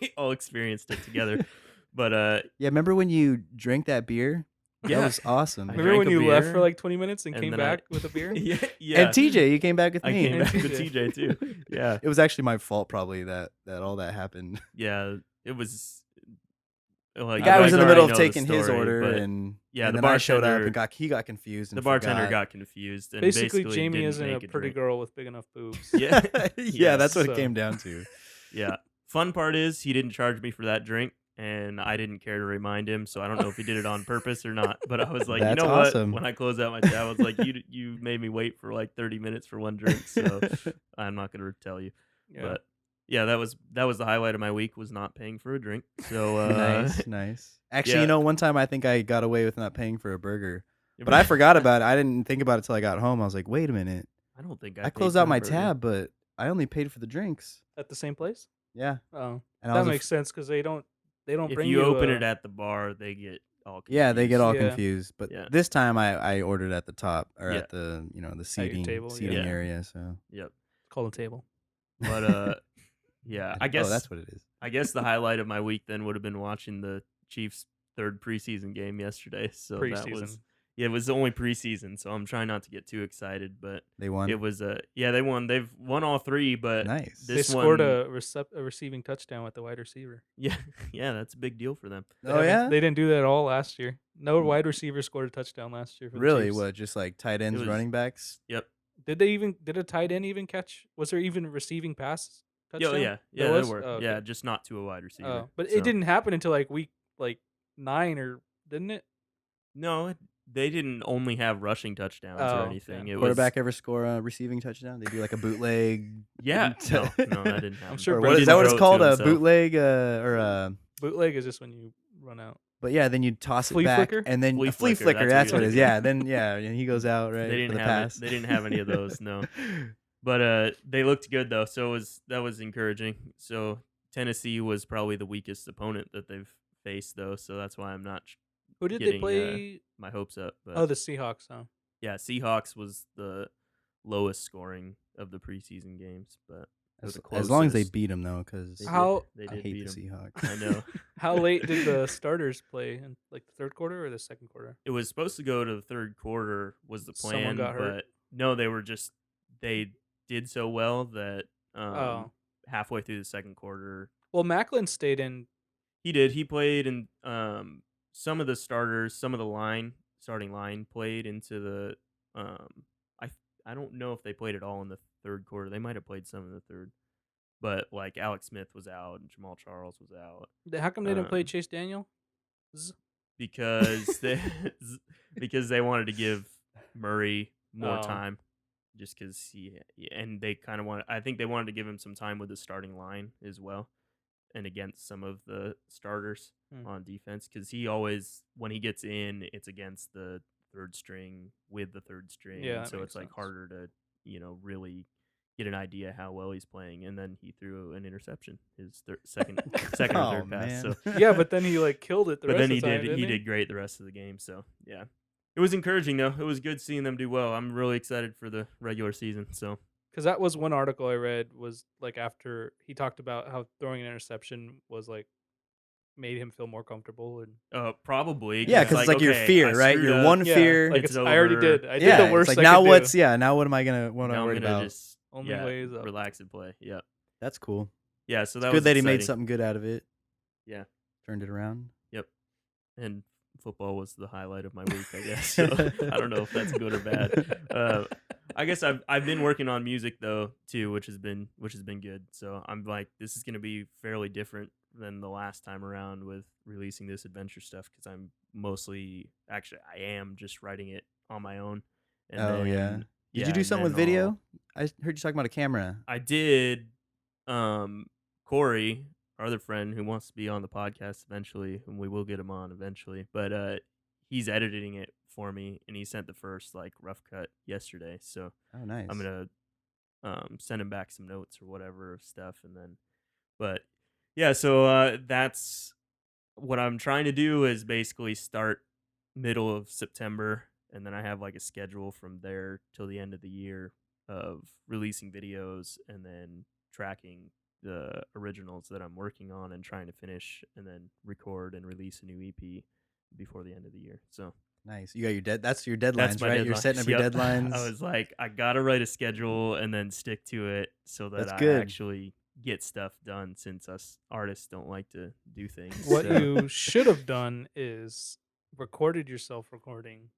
we all experienced it together. But Yeah, remember when you drank that beer? That yeah, was awesome. I Remember when drank a you left for beer, like 20 minutes and and came then I- back with a beer? yeah, And yeah. TJ, you came back with I me. came And back with TJ. TJ too. Yeah, It was actually my fault, probably that all that happened. yeah. It was The like guy you was guys in the already middle of know the taking his story, order, but and yeah, and the then I showed up bartender- and he got confused. And the bartender forgot. got confused and Basically, basically Jamie didn't isn't a make pretty drink. girl with big enough boobs. Yeah, Yeah, that's what so- it came down to. yeah. Fun part is he didn't charge me for that drink, and I didn't care to remind him, so I don't know if he did it on purpose or not. But I was like, That's you know awesome. what? When I closed out my tab, I was like, you made me wait for like 30 minutes for one drink, so I'm not gonna tell you. Yeah. But yeah, that was the highlight of my week was not paying for a drink. So Nice, nice. Actually, yeah. you know, one time I think I got away with not paying for a burger, but I forgot about it. I didn't think about it till I got home. I was like, wait a minute, I don't think I paid closed for out a my burger. tab, but I only paid for the drinks. At the same place? Yeah, Oh, and I that was makes sense because they don't If bring you open a- it at the bar, they get all confused. yeah, they get all Yeah. confused. But Yeah. this time I ordered at the top or Yeah. at the the your seating table, seating yeah. area. So Yep. It's called a table. But yeah, I guess oh, that's what it is. I guess the highlight of my week then would have been watching the Chiefs' third preseason game yesterday. So that was Preseason. yeah, it was only preseason, so I'm trying not to get too excited. But They won. it was yeah, they won. They've won all three, but Nice. They this scored one, a receiving touchdown with the wide receiver. yeah, yeah, that's a big deal for them. They Oh haven't- yeah, They didn't do that at all last year. No Mm. wide receiver scored a touchdown last year for the really? Chiefs. What? Just like tight ends, was- running backs? Yep. Did a tight end even catch? Was there even receiving passes? Touchdown? Yeah, There there was? were. Oh, okay. Yeah, just not to a wide receiver. Oh, but so. it didn't happen until like week 9 or didn't it? No, they didn't only have rushing touchdowns Oh, or okay. anything. It Quarterback ever score a receiving touchdown? They do like a bootleg. was yeah. No, that didn't happen. sure Or Brady what is didn't that? What it's throw it to called? A himself. bootleg? Or a. Bootleg is just when you run out. But yeah, then you toss it Flea back, flicker? and then Flea a flea flicker, flicker. that's That's what what you it is. mean. Yeah, then and he goes out right They didn't for the have pass. They didn't have any of those. No. But they looked good though, so that was encouraging. So Tennessee was probably the weakest opponent that they've faced though, so that's why I'm not Who did they getting, play? my hopes up. But Oh, the Seahawks. Huh? yeah, Seahawks was the lowest scoring of the preseason games, but They were the As long as they closest. beat them though, because How They I did hate beat the them. Seahawks. I know. how late did the starters play in like the third quarter or the second quarter? It was supposed to go to the third quarter was the Someone plan, got hurt. but no, they did so well that Oh, halfway through the second quarter well, Macklin stayed in. he did. He played in some of the starters, some of the starting line played into the I I don't know if they played it all in the third quarter. They might have played some in the third. But like Alex Smith was out and Jamal Charles was out. How come they didn't play Um Chase Daniel? because they because they wanted to give Murray more Oh, time just cuz and they kind of I think they wanted to give him some time with the starting line as well and against some of the starters hmm. on defense because he always when he gets in it's against the third string with the third string Yeah, and that so makes it's like sense. harder to really get an idea how well he's playing and then he threw an interception his second or Oh third pass man. so Yeah, but then he like killed it the but rest then of the time, didn't he he? did great the rest of the game so yeah it was encouraging though it was good seeing them do well I'm really excited for the regular season so Because that was one article I read was like after he talked about how throwing an interception was like made him feel more comfortable and probably because Yeah, it's yeah, because it's like like your okay I fear, right? screwed Your up one yeah, fear. like it's I already over did. I did the Yeah, it's worst like I could now do. what's now what am I now I'm worried gonna about? just Only way is up. relax and play. Yeah, That's cool. yeah. So It's that good was that he made exciting. something good out of it. Yeah, Turned it around. yep. And football was the highlight of my week, I guess. So I don't know if that's good or bad. Uh, I guess I've been working on music though too, which has been good. So I'm like, this is gonna be fairly different than the last time around with releasing this adventure stuff because I'm mostly actually I am just writing it on my own, and Oh yeah. then Did you yeah, do and something with then I'll video? I heard you talking about a camera. I did. Corey, our other friend who wants to be on the podcast eventually, and we will get him on eventually, but he's editing it for me, and he sent the first like rough cut yesterday. So Oh I'm nice. gonna send him back some notes or whatever of stuff, and then, but yeah, so that's what I'm trying to do is basically start middle of September, and then I have like a schedule from there till the end of the year of releasing videos and then tracking the originals that I'm working on and trying to finish and then record and release a new EP before the end of the year. So Nice. You got your that's your that's deadlines, my right? You're setting deadlines. up your Yep. I deadlines. was like, I gotta write a schedule and then stick to it so that That's I good. actually get stuff done since us artists don't like to do things. What So you should have done is recorded yourself recording.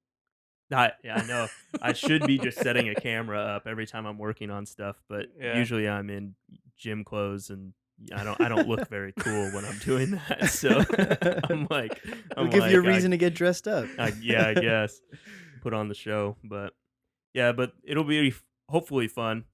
yeah, I know. I should be just setting a camera up every time I'm working on stuff, but Yeah. usually I'm in gym clothes and I don't look very cool when I'm doing that. So I'm like It'll give you a I reason to get dressed up. yeah, I guess put on the show, but yeah, but it'll be hopefully fun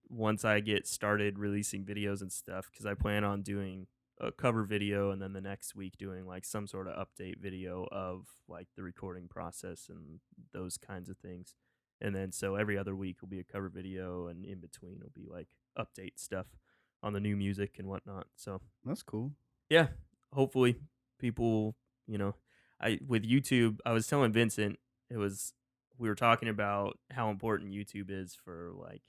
once I get started releasing videos and stuff because I plan on doing a cover video and then the next week doing like some sort of update video of like the recording process and those kinds of things. And then so every other week will be a cover video and in between will be like update stuff on the new music and whatnot. So That's cool. yeah, hopefully people, I with YouTube, I was telling Vincent it was we were talking about how important YouTube is for like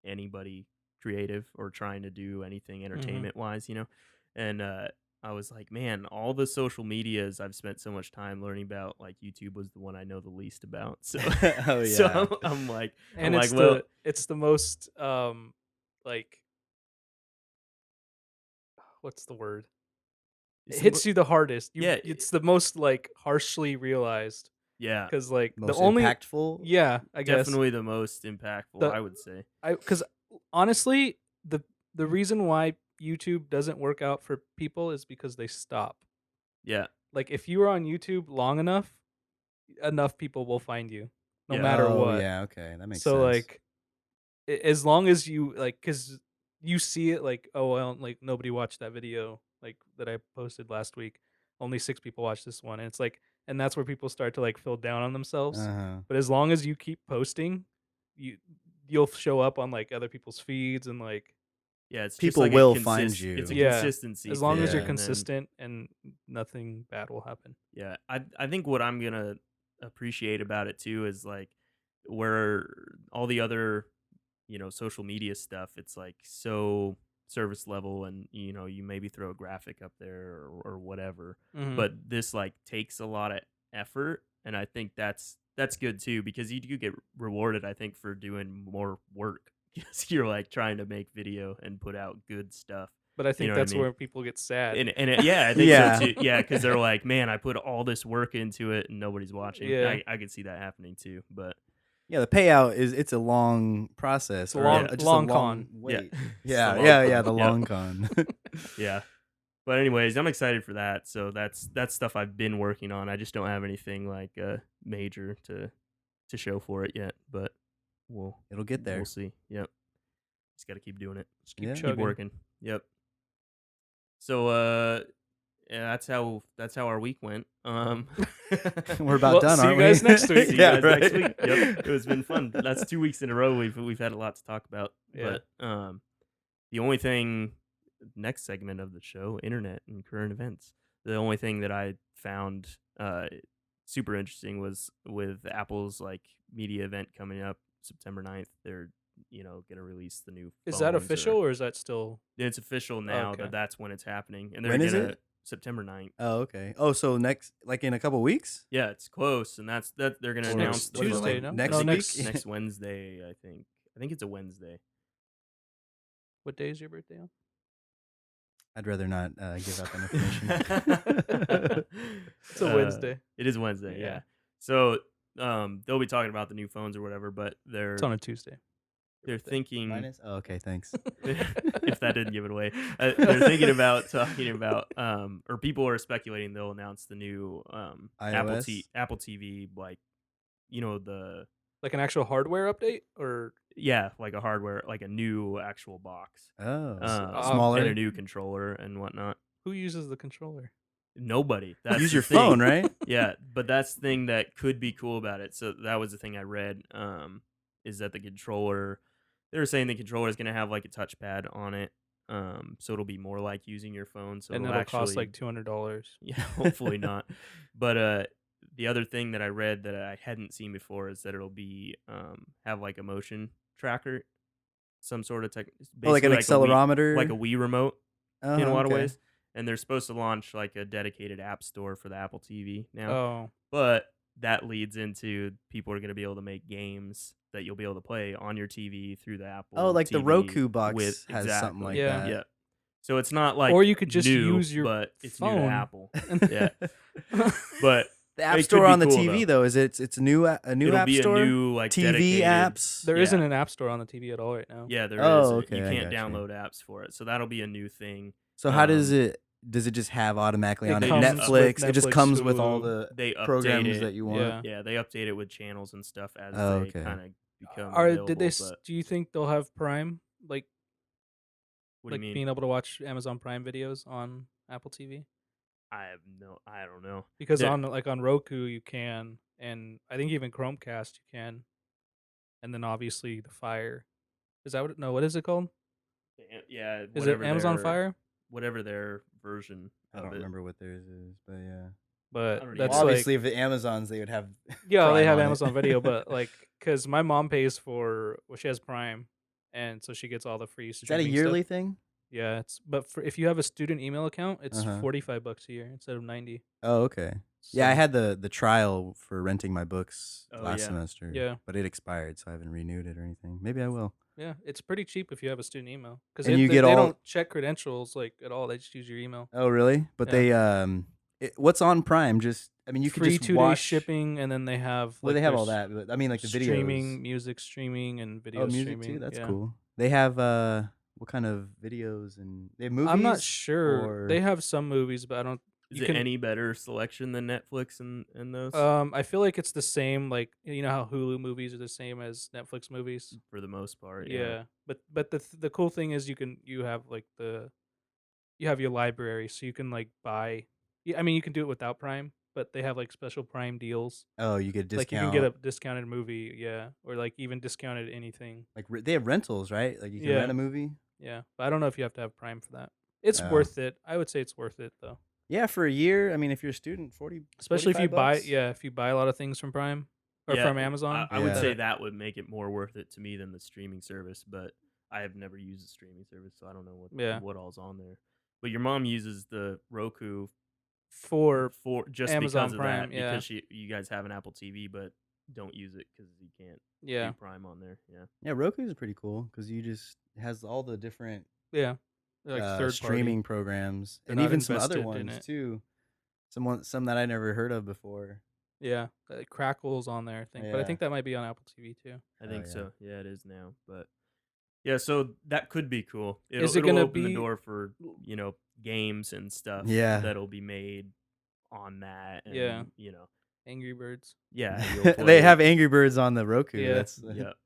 anybody creative or trying to do anything Hmm. entertainment wise. And I was like, man, all the social medias I've spent so much time learning about, like YouTube was the one I know the least about. So, Oh so yeah. I'm And like, well, it's the most like what's the word? It it's the hits you the hardest. yeah, It's the most like harshly realized yeah, because like the Most only impactful. yeah I guess definitely the most impactful, the I would say. I because honestly the reason why YouTube doesn't work out for people is because they stop. Yeah, Like if you are on YouTube long enough, enough people will find you, no yeah, matter Oh what. yeah, okay. That makes So sense. like as long as you like, cause you see it like, oh well, like nobody watched that video like that I posted last week. Only 6 people watched this one, and it's like, and that's where people start to like feel down on themselves. Uh-huh. But as long as you keep posting, you you'll show up on like other people's feeds and like yeah. It's just People like a will find it's a you. yeah, consistency as long as you're thing, Yeah. and then consistent and nothing bad will happen. yeah, I think what I'm gonna appreciate about it too is like where all the other social media stuff, it's like so service level, and you maybe throw a graphic up there or whatever. Mhm. But this like takes a lot of effort, and I think that's good too, because you do get rewarded, I think, for doing more work because you're like trying to make video and put out good stuff. But I You think know what I that's mean? where people get sad. Yeah, I think so Yeah. too. Yeah, because they're like, man, I put all this work into it and nobody's watching. Yeah. I could see that happening too. But Yeah, the payout it's a long process, It's a or long yeah, just long a long con. yeah, wait. it's the Yeah, long yeah, yeah, con. the Yep. long con. Yeah. But anyways, I'm excited for that. So that's stuff I've been working on. I just don't have anything like major to show for it yet. But we'll It'll get we'll there. see. Yep. Just got to keep doing it. Just keep Yeah. Keep chugging. working. Yep. So yeah, that's how our week went. We're about Well, done, see you aren't we? guys next week. See you Yeah, guys next right. week. Yep, it was been fun. That's 2 weeks in a row. We've had a lot to talk about. Yeah. But the only thing, next segment of the show, internet and current events. The only thing that I found super interesting was with Apple's like media event coming up September 9th. They're gonna release the new Is that phones. official or is that still? It's official now Okay. that's when it's happening, and they're When is gonna it? September 9th. Oh, okay. Oh, so next, like in a couple weeks? Yeah, it's close, and that's they're gonna It's announce next the Tuesday, phone no? Next No, week? next. next Wednesday. I think it's a Wednesday. What day is your birthday on? I'd rather not give out that information. It's a Wednesday. It is Wednesday. Yeah. Yeah. So they'll be talking about the new phones or whatever, but It's on a Tuesday. they're thinking Minus? Oh, okay, thanks. if that didn't give it away, they're thinking about talking about or people are speculating they'll announce the new iOS? Apple TV, like the Like an actual hardware update, or like a hardware, like a new actual box, Oh, and smaller. a new controller and whatnot. who uses the controller? Nobody. That's Use the your thing. phone, right? Yeah, but that's the thing that could be cool about it. So that was the thing I read. Is that the controller? They were saying the controller is going to have like a touchpad on it. So it'll be more like using your phone. So And it'll it'll actually cost like $200. yeah, hopefully not. But the other thing that I read that I hadn't seen before is that it'll be have like a motion tracker, some sort of tech, Oh, like an basically accelerometer? like a Wii remote in a Uh-huh, lot of okay. ways. And they're supposed to launch like a dedicated app store for the Apple TV now. Oh, But that leads into people are going to be able to make games that you'll be able to play on your TV through the Apple. Oh, like the TV Roku box with has something like Yeah. that. Yeah. So it's not like or you could just new, use your but it's new to phone. Apple. Yeah. But The App it Store could be on the cool, TV though, is it's a new it'll App be Store? a new like TV dedicated apps? There yeah. isn't an app store on the TV at all right now. Yeah, there Oh, is. okay, You I can't gotcha. download apps for it. So that'll be a new thing. So how does Um, it just have automatically It on it? comes Netflix. with It just Netflix, comes with all Hulu. the They update programs it. that you want. Yeah. Yeah, they update it with channels and stuff as Oh, they okay. kind of become Are available. did they? But Do you think they'll have Prime, like what do you mean? being able to watch Amazon Prime videos on Apple TV? I don't know. Because They're- on Roku you can, and I think even Chromecast you can, and then obviously the Fire. Is that what? No, what is it called? Yeah, Is it whatever Amazon their- Fire? Whatever their version I of don't it. remember what theirs is, but yeah. But don't that's either. like Obviously, if the Amazons, they would have. yeah, they Prime have on it. Amazon Video, but like because my mom pays she has Prime, and so she gets all the free. Is that a streaming yearly stuff. thing? Yeah, if you have a student email account, it's Uh-huh. $45 a year instead of 90. Oh, okay. Yeah, I So, had the trial for renting my books Oh, last yeah. semester. Yeah. But it expired, so I haven't renewed it or anything. Maybe I will. yeah, it's pretty cheap if you have a student email because And you get they all- don't check credentials like at all. They just use your email. Oh, really? But Yeah. they what's on Prime? Just you could Free just 2-day watch shipping, and then they have Well, like they have all there's that. But I mean, like the videos. streaming, music streaming, and video Oh, music streaming. too. That's yeah. cool. They have what kind of videos and they have movies? I'm not sure. or- They have some movies, but I don't. Is you it can- any better selection than Netflix and those I feel like it's the same. Like you know how Hulu movies are the same as Netflix movies. for the most part? Yeah, but the cool thing is you have like you have your library, so you can like buy. Yeah, I mean you can do it without Prime, but they have like special Prime deals. Oh, you get a discount. Like you can get a discounted movie, yeah, or like even discounted anything. Like they have rentals, right? Like you can Yeah. rent a movie. Yeah, but I don't know if you have to have Prime for that. It's Oh. worth it. I would say it's worth it though, Yeah, for a year. I mean, if you're a student, 40. especially if you 45 bucks? if you buy a lot of things from Prime, or Yeah, from Amazon. I would say Yeah. that would make it more worth it to me than the streaming service, but I have never used the streaming service, so I don't know Yeah, what all's on there. But your mom uses the Roku for for just because Amazon of Prime. that, Yeah, because you guys have an Apple TV, but don't use it because you can't do yeah, Prime on there. Yeah, Yeah, Roku is pretty cool because you just it has all the different yeah. They're like third party. streaming programs They're and not even some other invested in ones it. too. Some that I never heard of before. Yeah, Crackle's on there, I think, but I Yeah. think that might be on Apple TV too. I Oh think yeah. so. Yeah, it is now, but yeah, so that could be cool. Is it It'll gonna open the be door for games and stuff Yeah. that'll be made on that, Yeah, and Angry Birds? yeah, you'll play They it. have Angry Birds on the Roku. Yeah. That's Yep.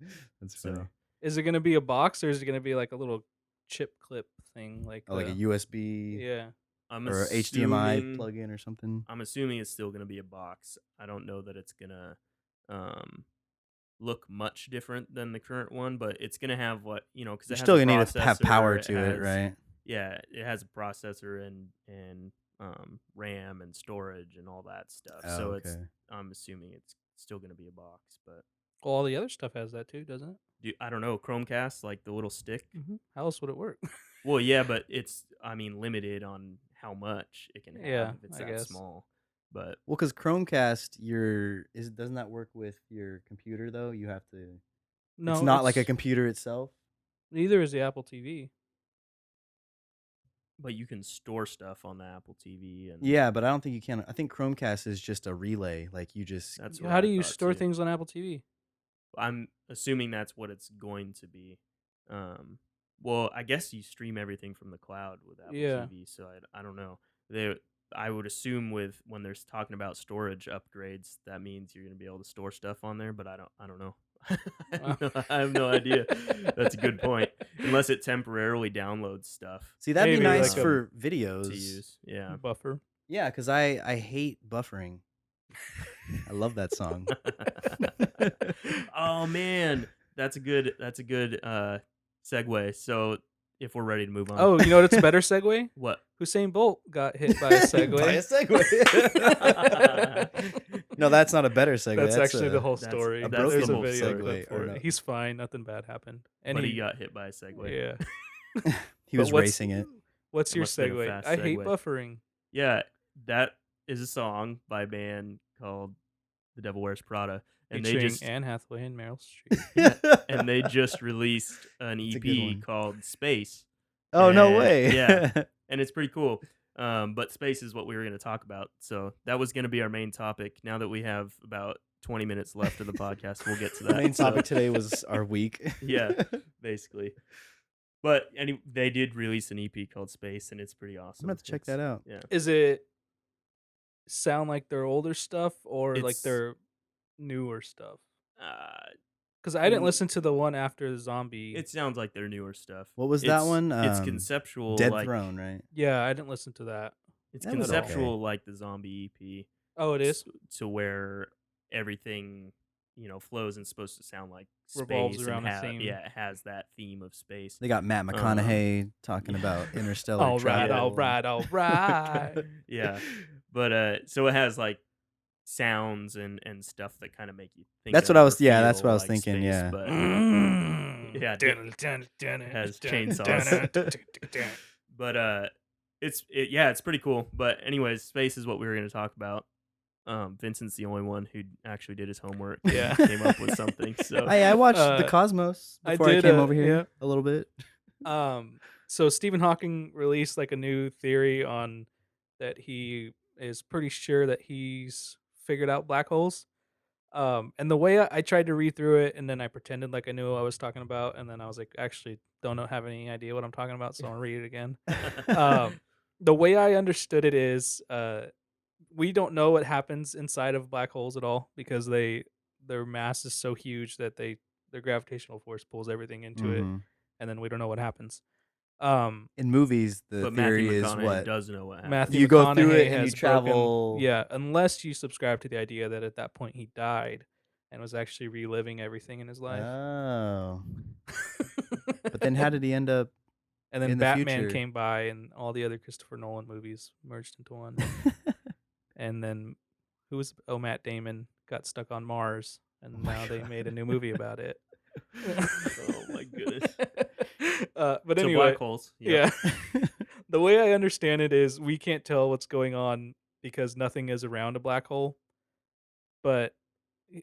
that's So funny. Is it gonna be a box or is it gonna be like a little chip clip thing, like Oh, like a the USB yeah? I'm or HDMI assuming plug-in or something. I'm assuming it's still gonna be a box. I don't know that it's gonna um look much different than the current one, but it's gonna have because You're it has still a gonna need to have power processor. to it, right? Yeah, it has a processor and RAM and storage and all that stuff. Oh, So okay. I'm assuming it's still gonna be a box, but Well, all the other stuff has that too, doesn't it? I don't know, Chromecast, like the little stick. How else would it work? Well, yeah, but it's limited on how much it can have Yeah, if it's I that guess. small. But Well, because Chromecast, doesn't that work with your computer though? You have to. No, It's not like a computer itself. neither is the Apple TV. you can store stuff on the Apple TV, and Yeah, but I don't think you can. I think Chromecast is just a relay. Like you just. that's what How I do you thought, store too. things on Apple TV? I'm assuming that's what it's going to be. Well, I guess you stream everything from the cloud with Apple Yeah. TV, so I don't know. I would assume when they're talking about storage upgrades, that means you're going to be able to store stuff on there, but I don't know. I have no idea. That's a good point. Unless it temporarily downloads stuff See, that'd be Maybe nice like a- for videos. to use. Yeah. Buffer. Yeah, because I hate buffering. I love that song. Oh man, that's a good segue. So if we're ready to move on. Oh, you know what's a better segue? What? Usain Bolt got hit by a Segway. By a Segway. No, that's not a better segue. That's actually the whole that's- story. a that's There's the a whole video story. clip for Or it. no. He's fine. Nothing bad happened. And But he got hit by a Segway. yeah. He was But what's- racing it. What's It your must've been a segue? fast I hate segue. buffering. Yeah, that is a song by a band called The Devil Wears Prada, and Featuring they just Anne Hathaway and Meryl Streep. and they just released an It's a good EP one. called Space. Oh, no And- way. yeah. And it's pretty cool. But space is what we were going to talk about. So that was going to be our main topic. Now that we have about 20 minutes left of the podcast, we'll get to The that. main So, topic today was our week. Yeah. basically. But they did release an EP called Space, and it's pretty awesome. I'm going to have to check that out. Yeah. Is it sound like their older stuff or like It's- their newer stuff? Uh, Because I didn't Mm, listen to the one after the zombie. it sounds like their newer stuff. What was that It's- one? It's conceptual. Dead like, Throne, right? Yeah, I didn't listen to that. It's That was conceptual okay. like the zombie EP. Oh, it is? To where everything flows and supposed to sound like space Revolves and around a theme. Yeah, it has that theme of space. They got Matt McConaughey talking about interstellar All right, travel. all right, all right. Yeah, but so it has like sounds and stuff that kind of make you think. That's of what I or was- yeah, that's feel what I was like thinking, space, yeah. but Yeah, it has chainsaws. but it's pretty cool. But anyways, space is what we were going to talk about. Vincent's the only one who actually did his homework. and Yeah. came up with something. So I watched The Uh, Cosmos I before I, did, came over here yeah. a little bit. So Stephen Hawking released like a new theory on that he is pretty sure that he's figured out black holes. And the way I tried to read through it, and then I pretended like I knew what I was talking about, and then I was like, actually, have any idea what I'm talking about, so I'll read it again. The way I understood it is, we don't know what happens inside of black holes at all because their mass is so huge that their gravitational force pulls everything into it, Mhm. and then we don't know what happens. In movies, the but theory Matthew is McConaughey what? does know what happened. Matthew You go through McConaughey it and you has travel- yeah, unless you subscribe to the idea that at that point he died and was actually reliving everything in his life. Oh. But then how did he end up? And then in the Batman future? came by, and all the other Christopher Nolan movies merged into one. And then Matt Damon got stuck on Mars, Oh and my now they made a God. new movie about it. Oh my goodness. But So anyway, black holes. Yep. yeah. The way I understand it is we can't tell what's going on because nothing is around a black hole. But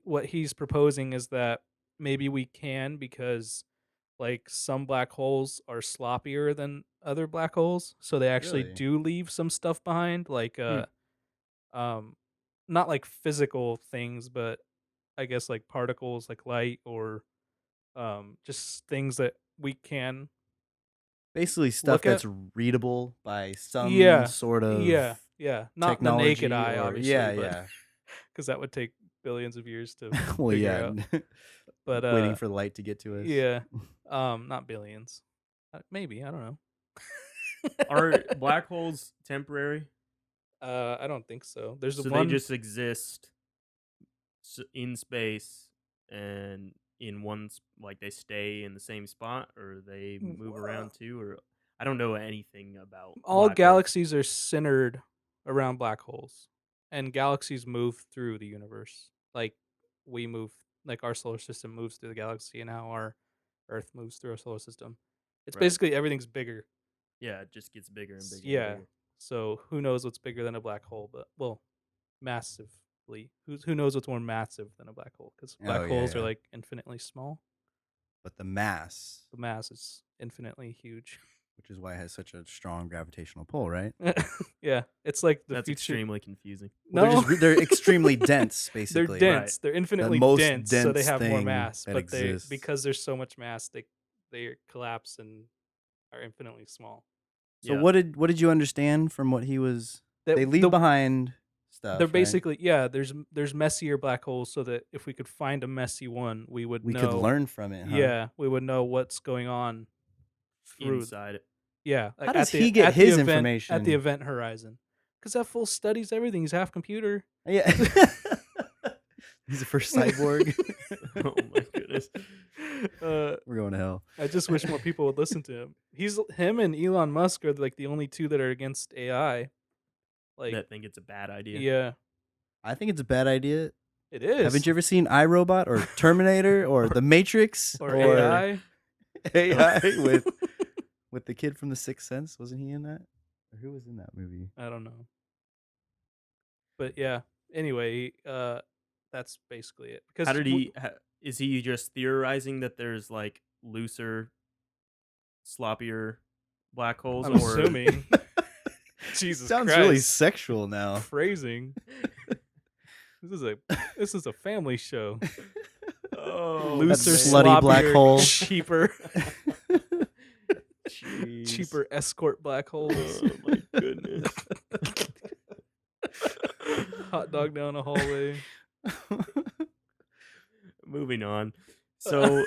what he's proposing is that maybe we can because like some black holes are sloppier than other black holes, so they actually Really? do leave some stuff behind, like Hmm. um not like physical things, but I guess like particles like light or just things that we can Basically stuff look at. that's readable by some Yeah. sort Yeah. of Yeah. Not the naked technology eye or obviously, yeah, but yeah. cuz that would take billions of years to Well, figure yeah. out. But Waiting for light to get to us. yeah. Not billions. Maybe, I don't know. Are black holes temporary? I don't think so. There's So they one. just exist in space and in like they stay in the same spot, or they move around too, or I don't know anything about All black holes. galaxies are centered around black holes, and galaxies move through the universe. Like we move, like our solar system moves through the galaxy, and how our Earth moves through our solar system. It's Right. basically everything's bigger. Yeah, it just gets bigger and bigger and Yeah. bigger. So who knows what's bigger than a black hole? But well, massively. Who knows what's more massive than a black hole? Because Oh black yeah, holes are yeah. like infinitely small. But the mass, The mass is infinitely huge. which is why it has such a strong gravitational pull, right? Yeah, it's like the That's future. extremely confusing. Well, No, they're extremely dense, they're basically. dense. Right. They're The infinitely most dense, so they dense have more thing mass. that But they exists. because there's so much mass, they collapse and are infinitely small. So Yeah. what did you understand from what he was? That They leave behind stuff. they're Right? basically there's messier black holes, so that if we could find a messy one, we would We could know. learn from it, huh? Yeah, we would know what's going on through. Inside it. Yeah, How like does he get at the his event at the information? event horizon, because that fool studies everything. He's half computer. Yeah. He's the first cyborg. Oh my goodness. We're going to hell. I just wish more people would listen to him. Him and Elon Musk are like the only two that are against AI. Like, That think it's a bad idea. yeah, I think it's a bad idea. it is. Haven't you ever seen iRobot or Terminator or The Matrix or AI? AI with the kid from The Sixth Sense? Wasn't he in that? Or who was in that movie? I don't know. But yeah. Anyway, that's basically it. Because How did he? Is he just theorizing that there's like looser, sloppier black holes, I'm or assuming. Jesus Sounds Christ. really sexual now. Phrasing. This is a family show. oh, Looser, slutty black sloppier, hole. cheaper, Jeez. cheaper escort black holes. Oh my goodness. Hot dog down a hallway. Moving on. So,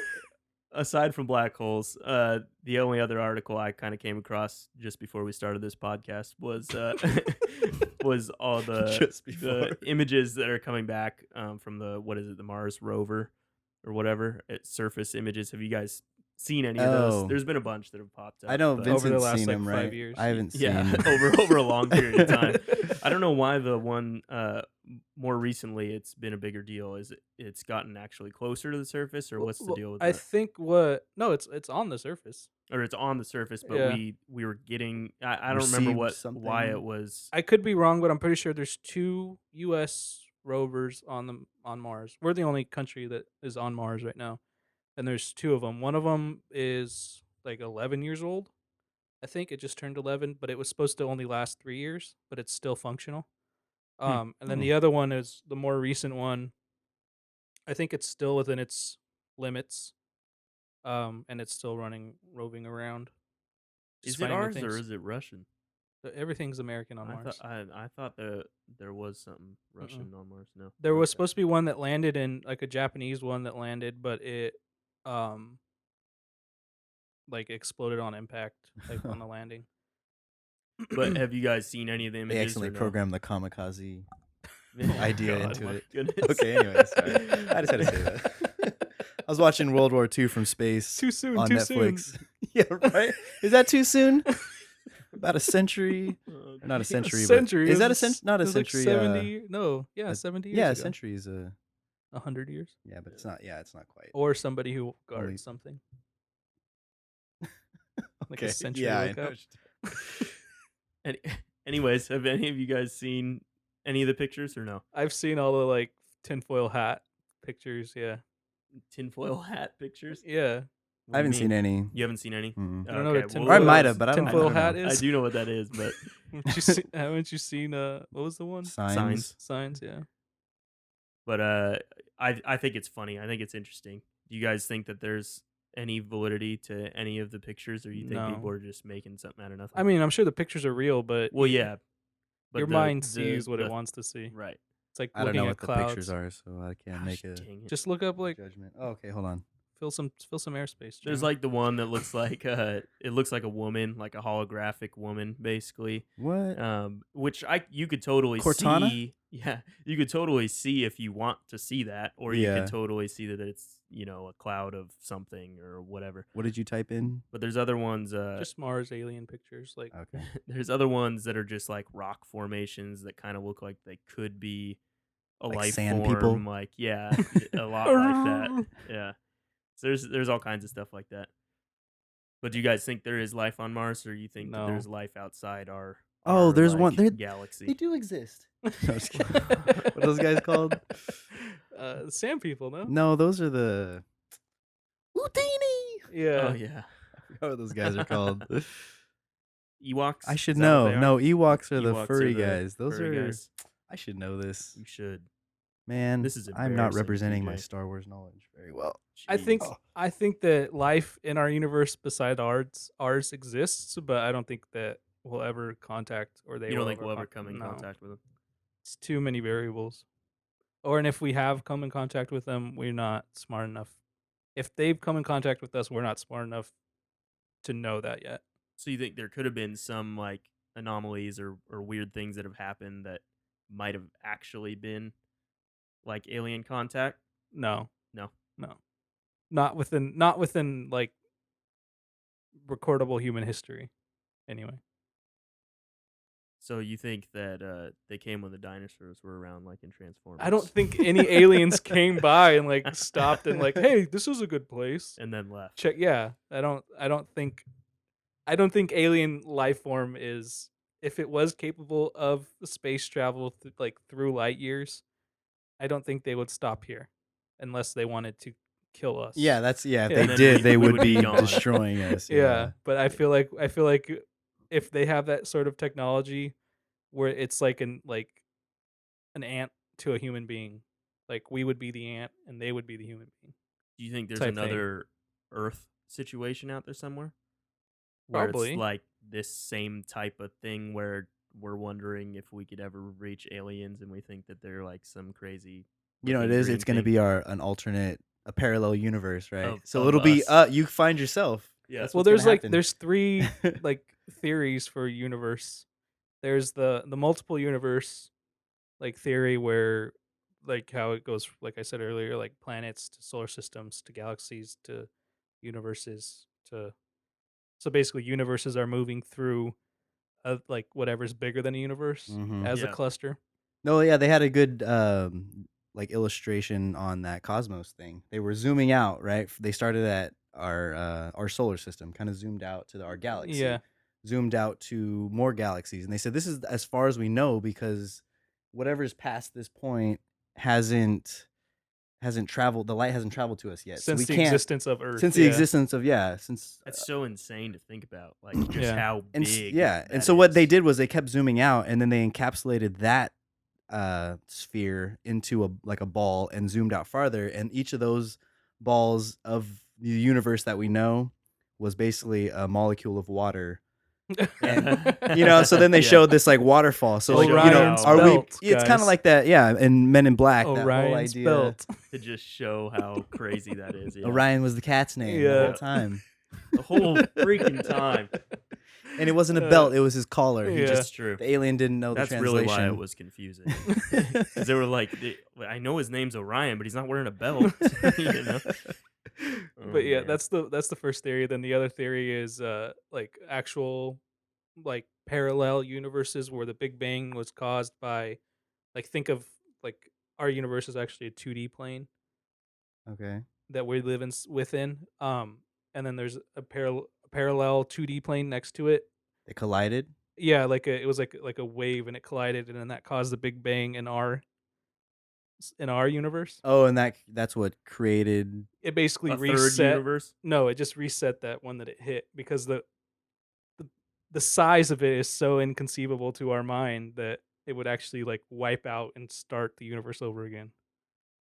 aside from black holes, the only other article I kind of came across just before we started this podcast was was all Just the before. images that are coming back from the Mars rover or whatever. Surface images. Have you guys seen any of those? Oh. There's been a bunch that have popped up. I know but- Over the Vincent's last, seen like, him, 5 right? years. I haven't Yeah, seen. over a long period of time. I don't know why the one more recently it's been a bigger deal. Is it's gotten actually closer to the surface, or what's the Well, deal with I that? think no, it's on the surface. Or it's on the surface, but Yeah. we were getting. I don't remember Received why it something. was. I could be wrong, but I'm pretty sure there's 2 U.S. rovers on Mars. We're the only country that is on Mars right now, and there's 2 of them. One of them is like 11 years old. I think it just turned 11, but it was supposed to only last 3 years, but it's still functional. And then Hmm. the other one is the more recent one. I think it's still within its limits, and it's still roving around. Just Is it finding new ours or things. is it Russian? Everything's American on Mars. I thought there was something Russian on Mars. No, There was Okay. supposed to be one that landed in like a Japanese one that landed, but it like exploded on impact, like on the landing. But have you guys seen any of the They images? accidentally or no? programmed the kamikaze Oh, idea God, into my it. goodness. Okay, anyway, sorry. I just had to say that. I was watching World War II from space Too soon. on Too Netflix. soon. Yeah, right? Is that too soon? About a century? Oh, Not a geez. century, Century. but is that a It century? Not a was like century. 70. No, yeah, 70 years Yeah, a ago. century is a. 100 years, Yeah, but it's not. Yeah, it's not quite. or somebody who Only. guards something like a Okay. sentry Yeah, I know. lookout. Any, anyways, have any of you guys seen any of the pictures or no? I've seen all the like tinfoil hat pictures. Yeah, Tinfoil hat pictures? yeah. What I do you haven't seen mean? any. You haven't seen any? Mm-mm. You don't know what Okay, a well, Or I tinfoil might have, but I tinfoil don't hat know. I is? do know what that is, but Haven't you seen what was the one? Signs. Signs, yeah. but I think it's funny. I think it's interesting. Do you guys think that there's any validity to any of the pictures, or you think people No. are just making something out of nothing? I mean, I'm sure the pictures are real, but well, yeah, your but mind sees what it wants to see. right. It's like I don't know looking at what the pictures clouds. are, so I can't Gosh, make a dang it. Just look up like judgment. Oh, okay, hold on. fill some airspace. There's Jamie. like the one that looks like it looks like a woman, like a holographic woman, basically. What? Which you could totally Cortana? see. Yeah, you could totally see if you want to see that, or you Yeah. could totally see that it's a cloud of something or whatever. What did you type in? But there's other ones. Just Mars alien pictures. Like Okay. There's other ones that are just like rock formations that kind of look like they could be a Like life sand form. people? Like yeah, a lot like that. Yeah. So there's all kinds of stuff like that. But do you guys think there is life on Mars, or you think that No. there's life outside our Oh, there's one. They galaxy? do exist. No, I'm just kidding. What are those guys called? Sand people, no? No, those are the Houdini. Yeah. Oh yeah, I forgot what those guys are called. Ewoks. I should Is that what know. they are? No, Ewoks are the Ewoks furry guys. Those furry are. guys. I should know this. You should. Man, This is I'm not embarrassing, representing my TJ. Star Wars knowledge very well. Jeez. I think that life in our universe beside ours exists, but I don't think that we'll ever contact or they You don't will think we'll ever come in no. contact with them? It's too many variables. And if we have come in contact with them, we're not smart enough. If they've come in contact with us, we're not smart enough to know that yet. So you think there could have been some like anomalies or weird things that have happened that might have actually been like alien contact? No. No. Not within like recordable human history. Anyway. So you think that they came when the dinosaurs were around, like in Transformers? I don't think any aliens came by and like stopped and like, hey, this is a good place. and then left. Check. Yeah, I don't think alien life form is, if it was capable of space travel through light years, I don't think they would stop here unless they wanted to kill us. Yeah, that's If Yeah. they And then did, they we would would be be gone. destroying us. Yeah, but I feel like if they have that sort of technology where it's like an ant to a human being, like we would be the ant and they would be the human being. Do you think there's type thing. another Earth situation out there somewhere? Where Probably. it's like this same type of thing where we're wondering if we could ever reach aliens and we think that they're like some crazy. You know what it looking is? green It's going to thing. be a parallel universe, right? Of So it'll be us. you find yourself. Yeah. That's Well, what's gonna happen. there's three like theories for universe. There's the multiple universe like theory where like how it goes, like I said earlier, like planets to solar systems to galaxies to universes to, so basically universes are moving through like whatever's bigger than a universe Mhm. as a Yeah. cluster. No, yeah, they had a good like illustration on that Cosmos thing. They were zooming out, right? They started at our solar system, kind of zoomed out to our galaxy. Yeah. Zoomed out to more galaxies, and they said this is as far as we know because whatever's past this point hasn't traveled. The light hasn't traveled to us yet, Since so we the can't. existence of Earth. Since the existence of since That's so insane to think about. Like just Yeah. how and big. and that so what they is. did was they kept zooming out, and then they encapsulated that sphere into a ball and zoomed out farther, and each of those balls of the universe that we know was basically a molecule of water. And so then they Yeah. showed this like waterfall. So like Orion's are belt, we? It's kind guys. of like that, yeah. In Men in Black, that whole Orion's idea. belt. to just show how crazy that is. Yeah. Orion was the cat's name the Yeah. whole time, The whole freaking time. and it wasn't a belt; it was his collar. He Yeah. just That's true. the alien didn't know That's the really translation. why it was confusing. Because they were like, I know his name's Orion, but he's not wearing a belt. you know? Oh, But yeah, man. that's the first theory. Then the other theory is like actual like parallel universes where the Big Bang was caused by, like, think of like our universe is actually a 2D plane Okay. that we live within. And then there's a parallel 2D plane next to it. They collided. Yeah, it was like a wave, and it collided, and then that caused the Big Bang in our universe. Oh, and that's what created. It basically A third reset. universe. No, it just reset that one that it hit because the the size of it is so inconceivable to our mind that it would actually like wipe out and start the universe over again.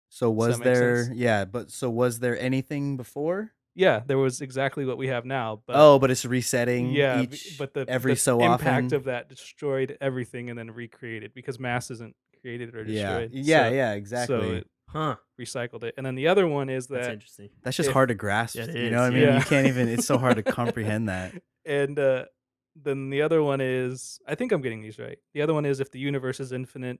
So Does that was make sense? there? Yeah, but so was there anything before? Yeah, there was exactly what we have now, but Oh, but it's resetting yeah, each but the every so impact often. of that destroyed everything and then recreated because mass isn't created or Yeah, destroyed. yeah, yeah, So exactly. it Huh. recycled it. And then the other one is That's that interesting. That's just if hard to grasp. It You know is, what I mean? yeah. You can't even. It's so hard to comprehend that. And then the other one is, I think I'm getting these right. The other one is if the universe is infinite,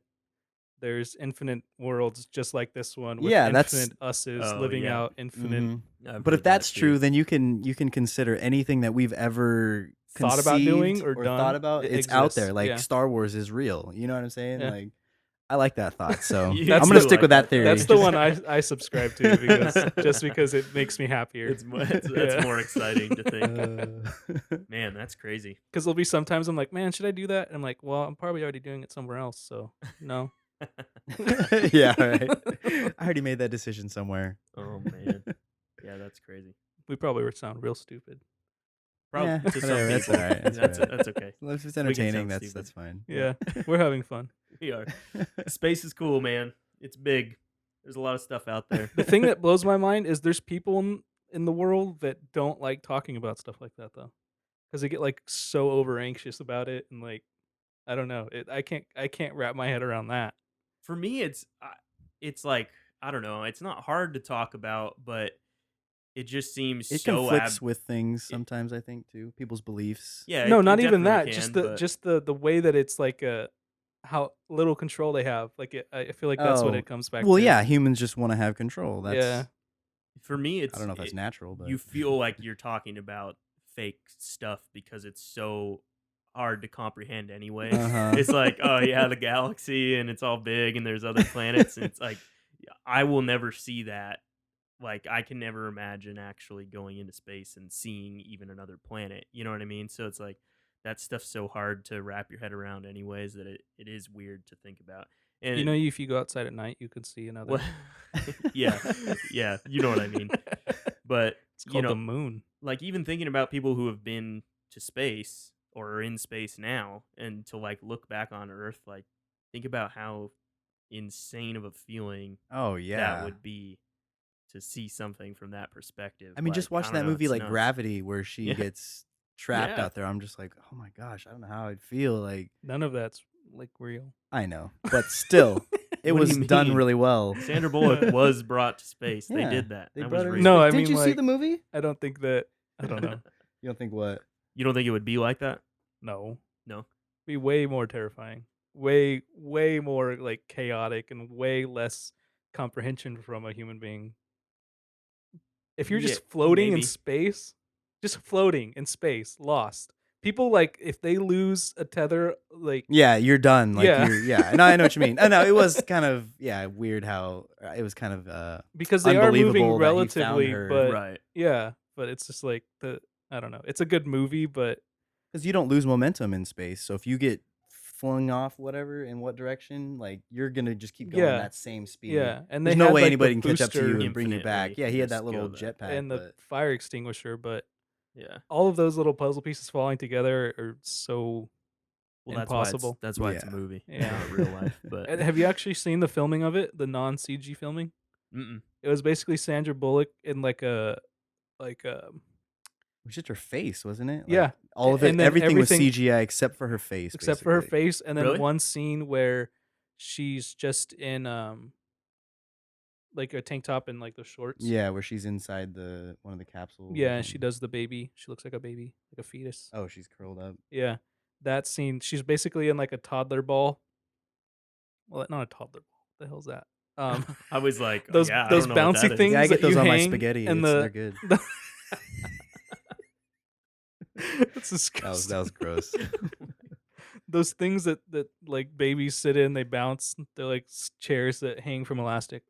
there's infinite worlds just like this one with Yeah, that's. infinite us's Oh, living yeah. out infinite Mhm. I've But if heard that that's too. true, then you can consider anything that we've ever thought about doing conceived or or done. thought about. It It's out there. exists. Like Yeah. Star Wars is real. You know what I'm saying? Yeah. Like, I like that thought. So You I'm That's gonna the- stick with that theory. That's the one I subscribe to because it makes me happier. That's Yeah. more exciting to think. Man, that's crazy. Because there'll be sometimes I'm like, man, should I do that? And I'm like, well, I'm probably already doing it somewhere else, so no. Yeah, right. I already made that decision somewhere. Oh man. Yeah, that's crazy. We probably would sound real stupid. Probably Yeah, to some whatever, that's people. all right, that's That's all right. that's okay. Well, if it's We can entertaining, sound that's stupid. fine. Yeah, we're having fun. We are. Space is cool, man. It's big. There's a lot of stuff out there. The thing that blows my mind is there's people in the world that don't like talking about stuff like that though, because they get like so over anxious about it and like I don't know. I can't wrap my head around that. For me, it's like I don't know. It's not hard to talk about, but it just seems It so conflicts with things sometimes. I think too, people's beliefs. Yeah, No, it not even definitely that. can, Just the way that it's like how little control they have. Like I feel like that's what Oh, it comes back well, to. yeah, humans just want to have control. That's. Yeah. For me, it's I don't know if that's natural, but you feel like you're talking about fake stuff because it's so hard to comprehend anyway. Uh-huh. It's like, oh yeah, the galaxy and it's all big and there's other planets and it's like I will never see that. Like I can never imagine actually going into space and seeing even another planet. You know what I mean? So it's like that stuff's so hard to wrap your head around anyways that it is weird to think about. And You know, if you go outside at night, you could see another. well, yeah, yeah, you know what I mean. But It's called you know, the moon. like even thinking about people who have been to space or are in space now and to like look back on Earth, like think about how insane of a feeling oh yeah, that would be to see something from that perspective. I mean, just Like, I watching don't that know, movie it's like nuts. Gravity, where she Yeah. gets trapped Yeah. out there. I'm just like, oh my gosh, I don't know how I'd feel. Like, None of that's like real. I know, but still, it What do was you done mean? really well. Sandra Bullock was brought to space. They Yeah, did that. they That brought was her. real. No, I Did mean, you see like- the movie? I don't think that. I don't know. You don't think what? You don't think it would be like that? No. No. Be way more terrifying. Way more like chaotic and way less comprehension from a human being. If you're Yeah, just floating maybe. in space, just floating in space, lost. People like if they lose a tether, like Yeah, you're done. Like, Yeah. yeah. No, I know what you mean. No, it was kind of weird how it was kind of because they are moving unbelievable that he found relatively, her. but Right. yeah, but it's just like I don't know. It's a good movie, but because you don't lose momentum in space. So if you get flung off whatever in what direction, like you're gonna just keep going Yeah. that same speed. yeah, and There's they no had, way like, anybody the can catch up to you booster and bring you back. Infinitely Yeah, he had just that little go that. jetpack. and the but fire extinguisher, but Yeah. all of those little puzzle pieces falling together are so Well, impossible. That's why it's a Yeah. movie, Yeah. not real life. But And have you actually seen the filming of it? The non-CG filming? mm-mm. It was basically Sandra Bullock in like a it was just her face, wasn't it? Like, Yeah. all of it, And then everything was everything- CGI except for her face. except for her basically. face, and then Really? one scene where she's just in like a tank top and like the shorts. Yeah, where she's inside one of the capsules. Yeah, and she does the baby. She looks like a baby, like a fetus. Oh, she's curled up. Yeah. That scene, she's basically in like a toddler ball. Well, not a toddler ball. What the hell's that? I was like, those yeah, I those don't know what that bouncy is. things Yeah, I get that you those on my hang spaghetti. and They're good. It's disgusting. That was gross. those things that like babies sit in, they bounce. They're like chairs that hang from elastic.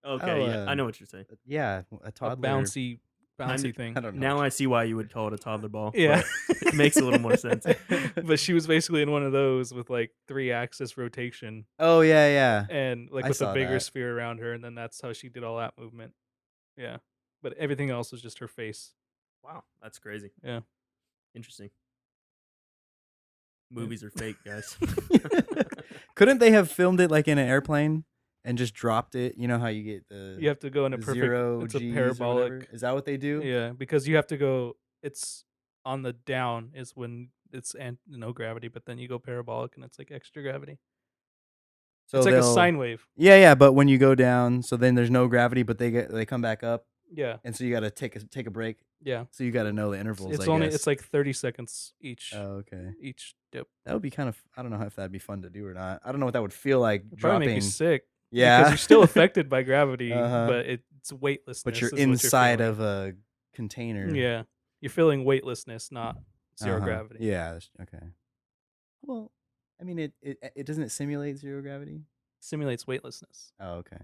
Okay, Oh, yeah, I know what you're saying. yeah, a A toddler. bouncy Kind of. thing. I don't know. Now I see why you would call it a toddler ball. Yeah. But it makes a little more sense. But she was basically in one of those with like 3-axis rotation Oh yeah, yeah. and like I with a saw bigger that. sphere around her, and then that's how she did all that movement. Yeah. But everything else was just her face. Wow, that's crazy. Yeah. Interesting. Yeah. Movies are fake, guys. Couldn't they have filmed it like in an airplane and just dropped it? You know how you get the You have to go in a the perfect zero it's a G's or parabolic. whatever? Is that what they do? Yeah, because you have to go it's on the down is when it's no gravity, but then you go parabolic and it's like extra gravity. So It's like a they'll sine wave. yeah, but when you go down, so then there's no gravity, but they come back up, Yeah. and so you got to take a break. Yeah. So you got to know the intervals. It's I only guess. it's like 30 seconds each Oh, okay. each dip. That would be kind of. I don't know if that'd be fun to do or not. I don't know what that would feel like It'd probably dropping. make you sick. Yeah, Because you're still affected by gravity, Uh-huh. but it's weightlessness. but you're is what inside feeling. of a container. Yeah. You're feeling weightlessness, not 0 Uh-huh. gravity. Yeah. Okay. Well, I mean, it doesn't simulate zero gravity. Simulates weightlessness. Oh, okay.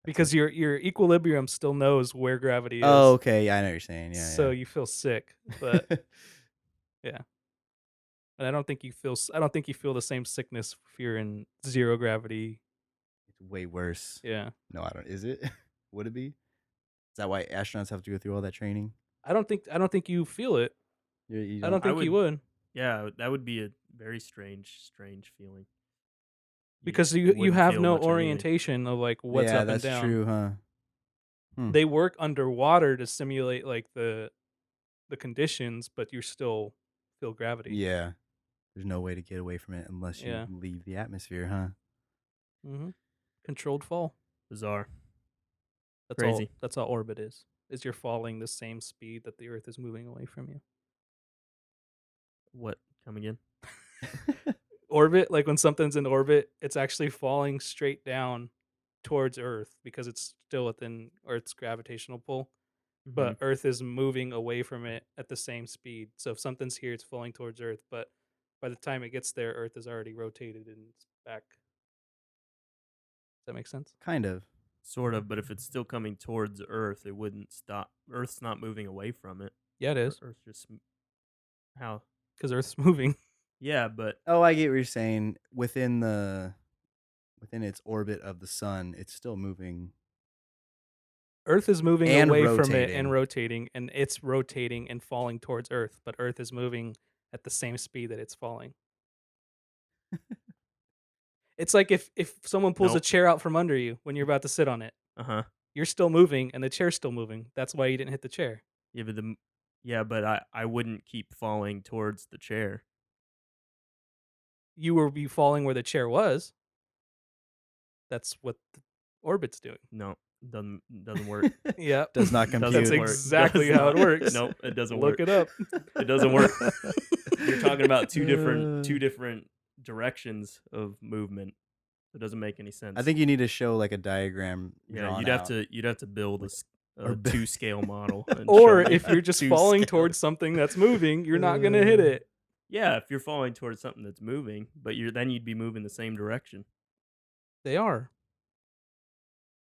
Because your equilibrium still knows where gravity is. Oh, okay. Yeah, I know what you're saying. Yeah. So you feel sick, but yeah. And I don't think you feel the same sickness if you're in 0 gravity. it's way worse. Yeah. No, I don't. Is it? Would it be? Is that why astronauts have to go through all that training? I don't think you feel it. You I don't think you would. Yeah, that would be a very strange feeling. Because you wouldn't have feel no much of anything. orientation of like what's yeah, up that's and down. true, huh? They work underwater to simulate like the conditions, but you still feel gravity. Yeah. There's no way to get away from it unless you Yeah. leave the atmosphere, huh? Mm-hmm. Controlled fall. Bizarre. That's Crazy. all. That's all orbit is. Is you're falling the same speed that the Earth is moving away from you. What? Come again? Orbit, like when something's in orbit, it's actually falling straight down towards Earth because it's still within Earth's gravitational pull. But Earth is moving away from it at the same speed. So if something's here, it's falling towards Earth. But by the time it gets there, Earth is already rotated and it's back. Does that make sense? Kind of. Sort of, but if it's still coming towards Earth, it wouldn't stop. Earth's not moving away from it. Yeah, it is. Earth's just how? Because Earth's moving. Yeah, but Oh, I get what you're saying. Within its orbit of the sun, it's still moving. Earth is moving And away from it and rotating. rotating, and it's rotating and falling towards Earth. But Earth is moving at the same speed that it's falling. It's like if someone pulls a Nope. chair out from under you when you're about to sit on it. You're still moving and the chair's still moving. That's why you didn't hit the chair. Yeah, but I wouldn't keep falling towards the chair. You will be falling where the chair was. That's what the orbit's doing. No, doesn't work. Yeah. Does not compute. That's Doesn't work. exactly Does how it not. works. Nope, it doesn't Look work. it up. It doesn't work. You're talking about two different directions of movement. It doesn't make any sense. I think you need to show like a diagram. Yeah, you'd have to build a or 2-scale model. And Or show me if you're just two falling scale. towards something that's moving, you're not going to hit it. yeah, if you're falling towards something that's moving, but then you'd be moving the same direction. They are.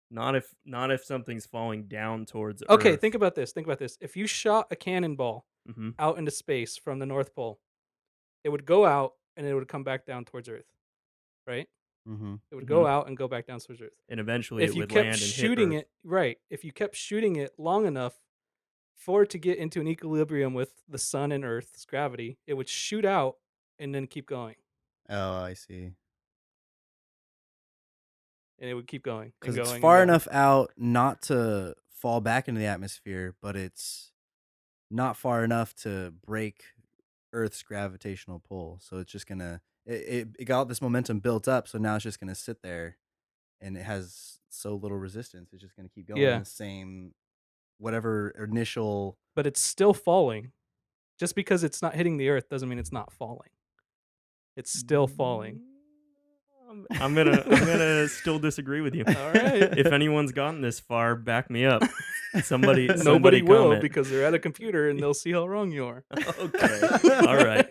Not if something's falling down towards Okay, Earth. think about this. If you shot a cannonball Mm-hmm. out into space from the North Pole, it would go out and it would come back down towards Earth, right? Mm-hmm. It would go out and go back down towards Earth. And eventually If it you would kept land and shooting hit Earth. it, right? If you kept shooting it long enough for it to get into an equilibrium with the sun and Earth's gravity, it would shoot out and then keep going, Oh, I see. and it would keep going and Because going. it's and far going. enough out not to fall back into the atmosphere, but it's not far enough to break Earth's gravitational pull. So it's just gonna it got this momentum built up, so now it's just gonna sit there, and it has so little resistance. It's just gonna keep going Yeah. the same whatever initial. But it's still falling. Just because it's not hitting the Earth doesn't mean it's not falling. It's still falling. I'm gonna still disagree with you. All right. If anyone's gotten this far, back me up. Somebody Nobody will comment. because they're at a computer and they'll see how wrong you are. Okay. All right.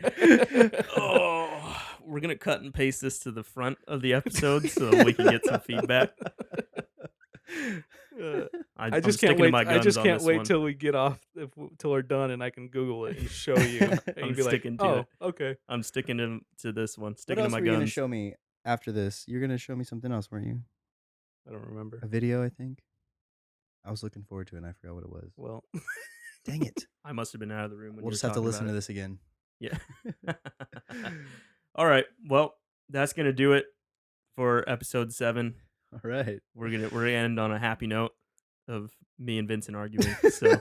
Oh, we're gonna cut and paste this to the front of the episode so we can get some feedback. I I'm just can't sticking to wait. my I guns just on can't this wait one. till we get off, till we're done, and I can Google it and show you, and I'm you'd be like, sticking to "Oh, it. okay." I'm sticking to this one. What Sticking to else my were you gonna guns. show me after this? You're gonna show me something else, weren't you? I don't remember. A video, I think. I was looking forward to it, and I forgot what it was. Well, Dang it! I must have been out of the room when We'll you just were have to talking listen about to it. this again. Yeah. All right. Well, that's gonna do it for episode 7. All right. We're gonna end on a happy note of me and Vincent arguing. So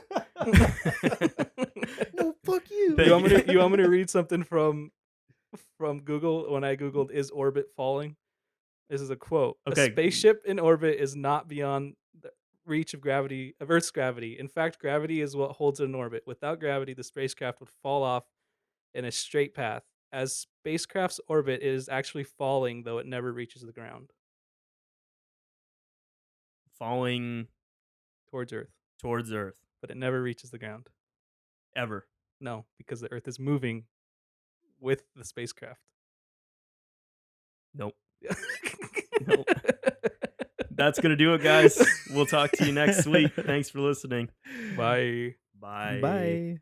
No, fuck you. you want me to read something from Google when I googled "is orbit falling"? This is a quote. Okay. A spaceship in orbit is not beyond the reach of Earth's gravity. In fact, gravity is what holds it in orbit. Without gravity, the spacecraft would fall off in a straight path. As spacecraft's orbit is actually falling, though it never reaches the ground. Falling Towards Earth, towards Earth. but it never reaches the ground. Ever. No, because the Earth is moving with the spacecraft. Nope. Nope. That's gonna do it, guys. We'll talk to you next week. Thanks for listening. Bye. Bye. Bye.